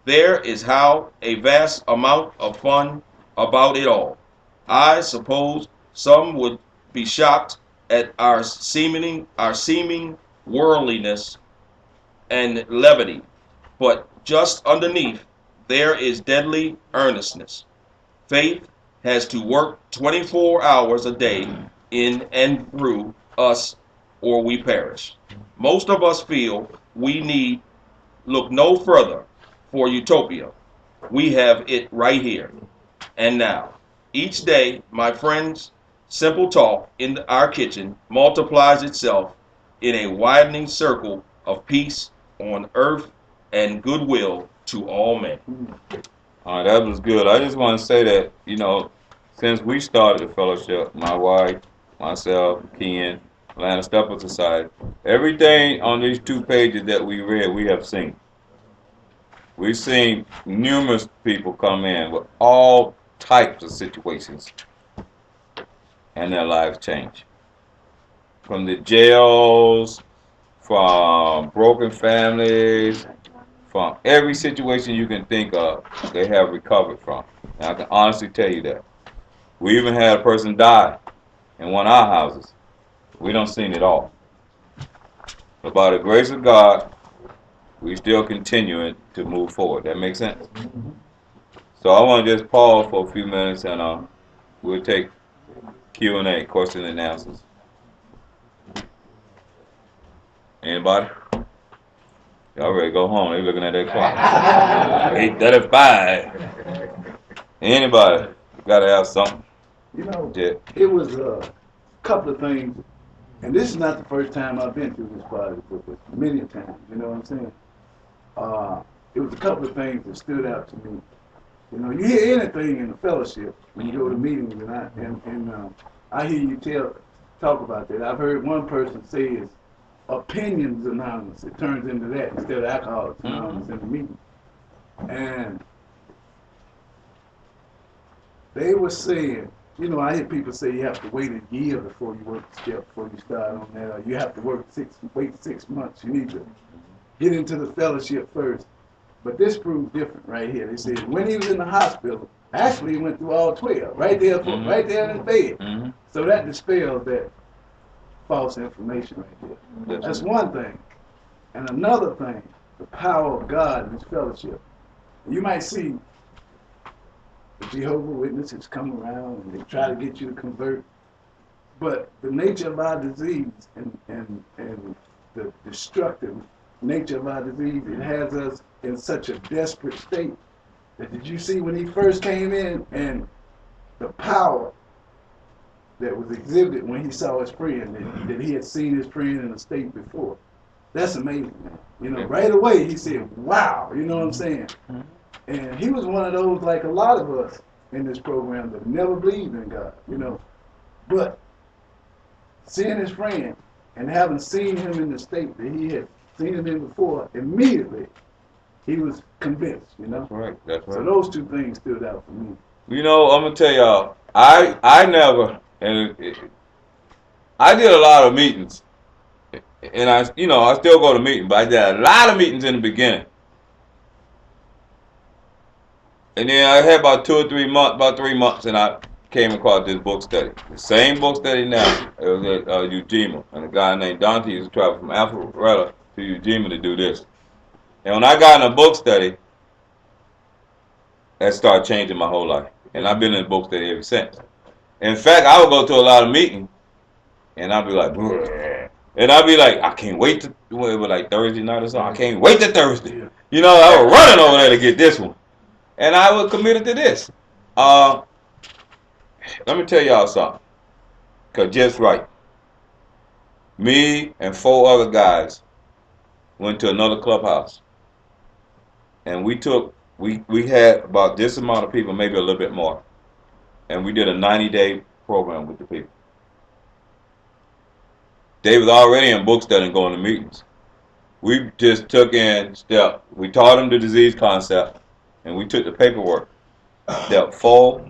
There is how a vast amount of fun about it all. I suppose some would be shocked at our seeming worldliness and levity, but just underneath there is deadly earnestness. Faith has to work 24 hours a day in and through us, or we perish. Most of us feel we need look no further for utopia. We have it right here and now. Each day, my friends, simple talk in our kitchen multiplies itself in a widening circle of peace on earth and goodwill to all men. All right, that was good. I just want to say that, since we started the fellowship, my wife, myself, Ken, Atlanta Stepper Society, everything on these 2 pages that we read, we have seen. We've seen numerous people come in with all types of situations, and their lives change. From the jails, from broken families, from every situation you can think of, they have recovered from. And I can honestly tell you that. We even had a person die in one of our houses. We don't seen it all. But by the grace of God, we still continuing to move forward. That makes sense? So I want to just pause for a few minutes and we'll take Q&A, question and answers. Anybody? Y'all ready to go home? They looking at their clock. 8:35. Anybody? Gotta have something. It was a couple of things, and this is not the first time I've been through this part of the book, but many times, you know what I'm saying? It was a couple of things that stood out to me. You hear anything in the fellowship when you go to meetings, and I hear you talk about that. I've heard one person say it's opinions anonymous. It turns into that instead of alcoholics anonymous in the meeting. And they were saying, I hear people say you have to wait a year before you work the step, before you start on that, or you have to wait 6 months. You need to get into the fellowship first. But this proves different right here. They said when he was in the hospital, actually he went through all 12, right there in his bed. So that dispels that false information right there. That's one thing. And another thing, the power of God in his fellowship. You might see the Jehovah's Witnesses come around and they try to get you to convert. But the nature of our disease and the destructive nature of our disease, it has us in such a desperate state that did you see when he first came in and the power that was exhibited when he saw his friend, that he had seen his friend in a state before. That's amazing, man. Right away he said, wow, you know what I'm saying? And he was one of those, like a lot of us in this program, that never believed in God, But seeing his friend and having seen him in the state that he had seen him in before, immediately he was convinced, That's right. So those two things stood out for me. I'm gonna tell y'all, I never, I did a lot of meetings, and I still go to meetings, but I did a lot of meetings in the beginning. And then I had about 3 months, and I came across this book study. The same book study now. It was at Ujima, and a guy named Dante used to travel from Alpharetta to Ujima to do this. And when I got in a book study, that started changing my whole life. And I've been in a book study ever since. In fact, I would go to a lot of meetings, and I'd be like, "Bleh." And I'd be like, I can't wait to, it was like Thursday night or something, I can't wait to Thursday. I was running over there to get this one. And I was committed to this. Let me tell y'all something. Because just right. Me and 4 other guys went to another clubhouse. And we took we had about this amount of people, maybe a little bit more, and we did a 90-day program with the people. They was already in book study and going to meetings. We just took in step. We taught them the disease concept, and we took the paperwork. Step 4,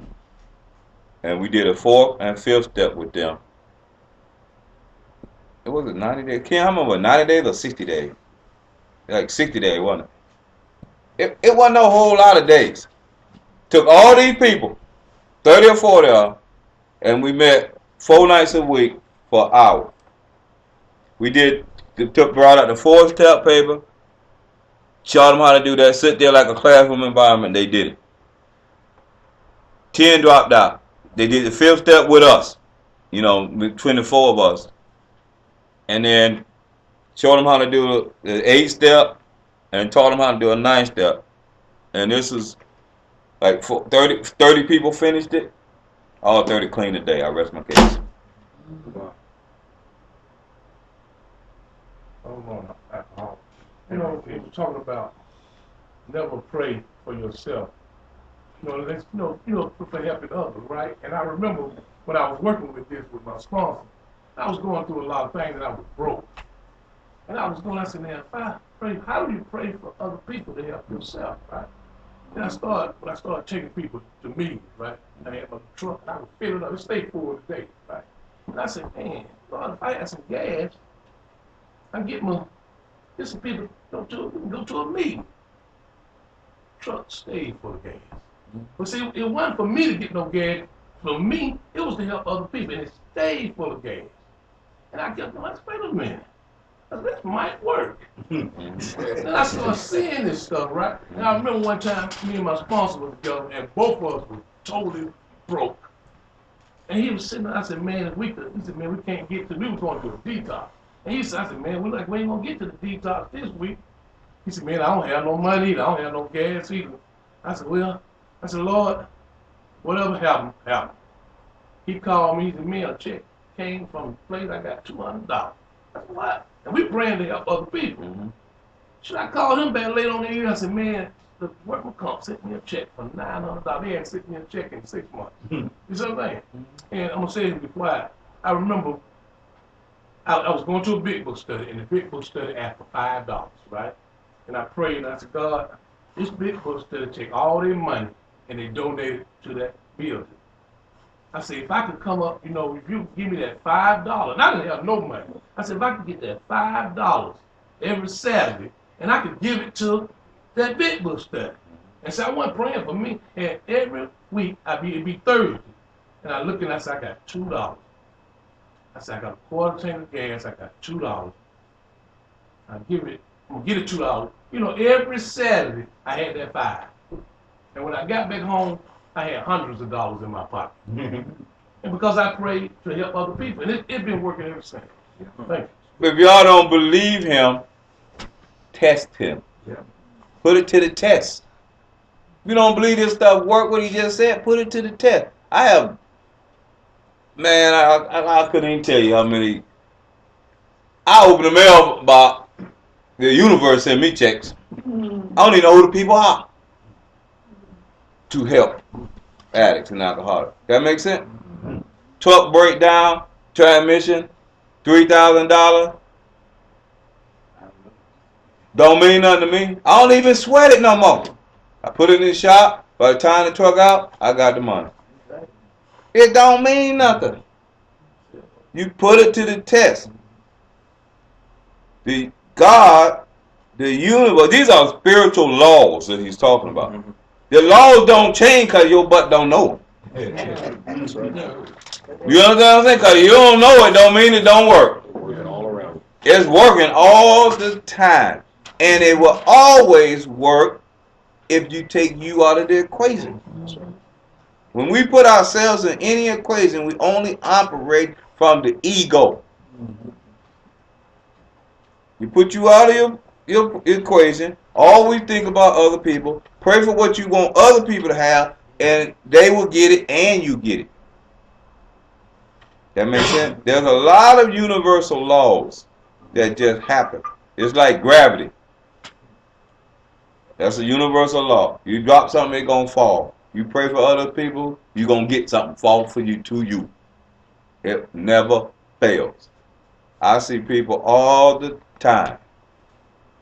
and we did a 4th and 5th step with them. It was a 90 days. Can't remember 90 days or 60 days. Like 60 days, wasn't it? It wasn't a whole lot of days. Took all these people, 30 or 40 of them, and we met 4 nights a week for an hour. We brought out the 4th step paper, showed them how to do that, sit there like a classroom environment. They did it. 10 dropped out. They did the 5th step with us, between the 4 of us. And then showed them how to do the 8th step and taught them how to do a 9th step. And this is like 30 people finished it. All 30 cleaned the day. I rest my case. Hold on, alcohol. You know, if you're talking about never pray for yourself. Let's for helping others, right? And I remember when I was working with this with my sponsor, I was going through a lot of things and I was broke. And I said, man, if I pray, how do you pray for other people to help yourself, right? And when I started taking people to meetings, right? I had my truck and I would fill it up, it stayed full today, right? And I said, man, Lord, if I had some gas, I get some people go to a meeting. Truck stayed full of gas. But see, it wasn't for me to get no gas. For me, it was to help other people, and it stayed full of gas. And I kept going, wait a minute. This might work. And I started seeing this stuff, right? And I remember one time, me and my sponsor were together, and both of us were totally broke. And he was sitting there, I said, man, we can't get to, we were going to a detox. And I said, man, we ain't going to get to the detox this week. He said, man, I don't have no money either. I don't have no gas either. I said, Lord, whatever happened. He called me, he said, man, a check came from the place, I got $200. I said, what? And we praying to help other people. Mm-hmm. Should I call him back later on the year? I said, man, the workman comp sent me a check for $900. He hadn't sent me a check in 6 months. Mm-hmm. You see what I'm saying? Mm-hmm. And I'm going to say it be quiet. I remember I was going to a big book study, and the big book study asked for $5, right? And I prayed, and I said, God, this big book study take all their money, and they donate it to that building. I said, if I could come up, if you give me that $5, and I didn't have no money. I said, if I could get that $5 every Saturday, and I could give it to that big book study. And so I wasn't praying for me, and every week, it'd be Thursday. And I looked and I said, I got $2. I said, I got a quarter tank of gas, I got $2. I'm gonna get it $2. Every Saturday, I had that $5. And when I got back home, I had hundreds of dollars in my pocket. And because I prayed to help other people. And it's been working ever since. Thank you. If y'all don't believe him, test him. Yeah. Put it to the test. If you don't believe this stuff work, what he just said, put it to the test. I couldn't even tell you how many. I open the mailbox, the universe send me checks. I don't even know who the people are to help addicts and alcoholics. That makes sense? Truck breakdown, transmission, $3,000. Don't mean nothing to me. I don't even sweat it no more. I put it in the shop. By the time the truck out, I got the money. It don't mean nothing. You put it to the test. The God, the universe, these are spiritual laws that he's talking about. The laws don't change because your butt don't know it. You understand what I'm saying? Because you don't know it don't mean it don't work. It's working all the time. And it will always work if you take you out of the equation. When we put ourselves in any equation, we only operate from the ego. You put you out of your equation, always think about other people, pray for what you want other people to have, and they will get it and you get it. That makes sense? There's a lot of universal laws that just happen. It's like gravity. That's a universal law. You drop something, it's gonna fall. You pray for other people, you're gonna get something fall for you to you. It never fails. I see people all the time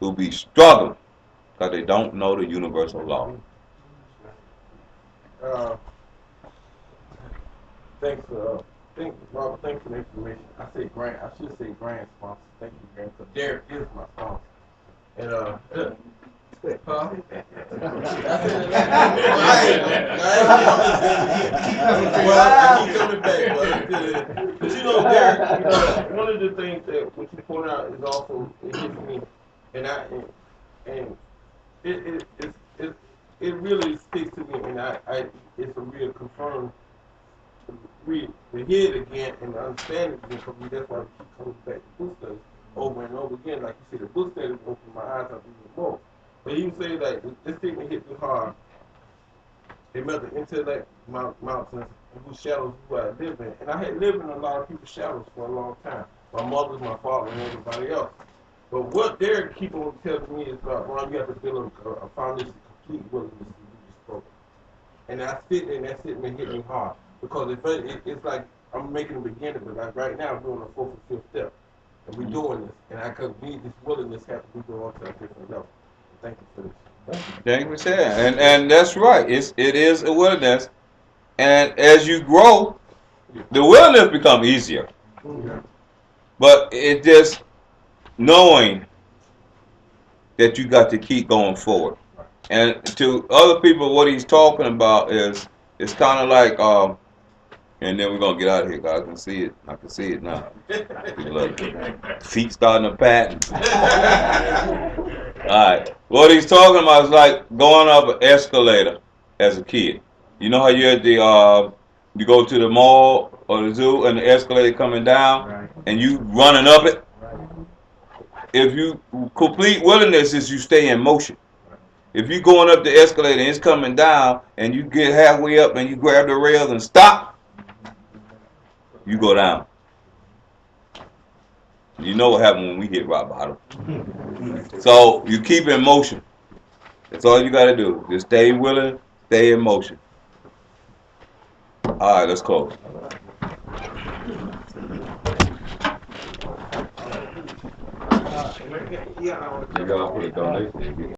who be struggling because they don't know the universal law. Thanks, Robert, thanks for the information. I should say grand sponsor. Thank you, Grant, because Derek is my sponsor. And, huh? Well, keep coming back, but you know, Derek, one of the things that what you point out is also, it hits me, and and it really sticks to me, and it's a real confirmed read the head again and understand it again, because that's why we keep coming back to book studies over and over again. Like you said, the book studies opened my eyes up even more. But he say like this statement hit me hard. They met the intellect mountains and whose shadows who I live in. And I had lived in a lot of people's shadows for a long time. My mother, my father, and everybody else. But what Derek keep on telling me is about, Ron, you have to build a foundation of complete willingness to do this program. And I sit there and that statement hit me hard. Because it's like I'm making a beginning, but like right now I'm doing a fourth or fifth step. And we're doing this. And I could be this willingness have to be going to a different level. Thank you for this. Thank you for saying, and that's right. It is a willingness, and as you grow, the willingness become easier. But it just knowing that you got to keep going forward. And to other people, what he's talking about is it's kind of like, and then we're gonna get out of here, guys. I can see it. I can see it now. Look, feet starting to pat. All right. What he's talking about is like going up an escalator as a kid. You know how you're at the you go to the mall or the zoo and the escalator coming down and you running up it. If you complete willingness is you stay in motion. If you going up the escalator and it's coming down and you get halfway up and you grab the rails and stop, you go down. You know what happened when we hit rock bottom. So you keep in motion. That's all you got to do. Just stay willing, stay in motion. All right, let's close. You got to put a donation.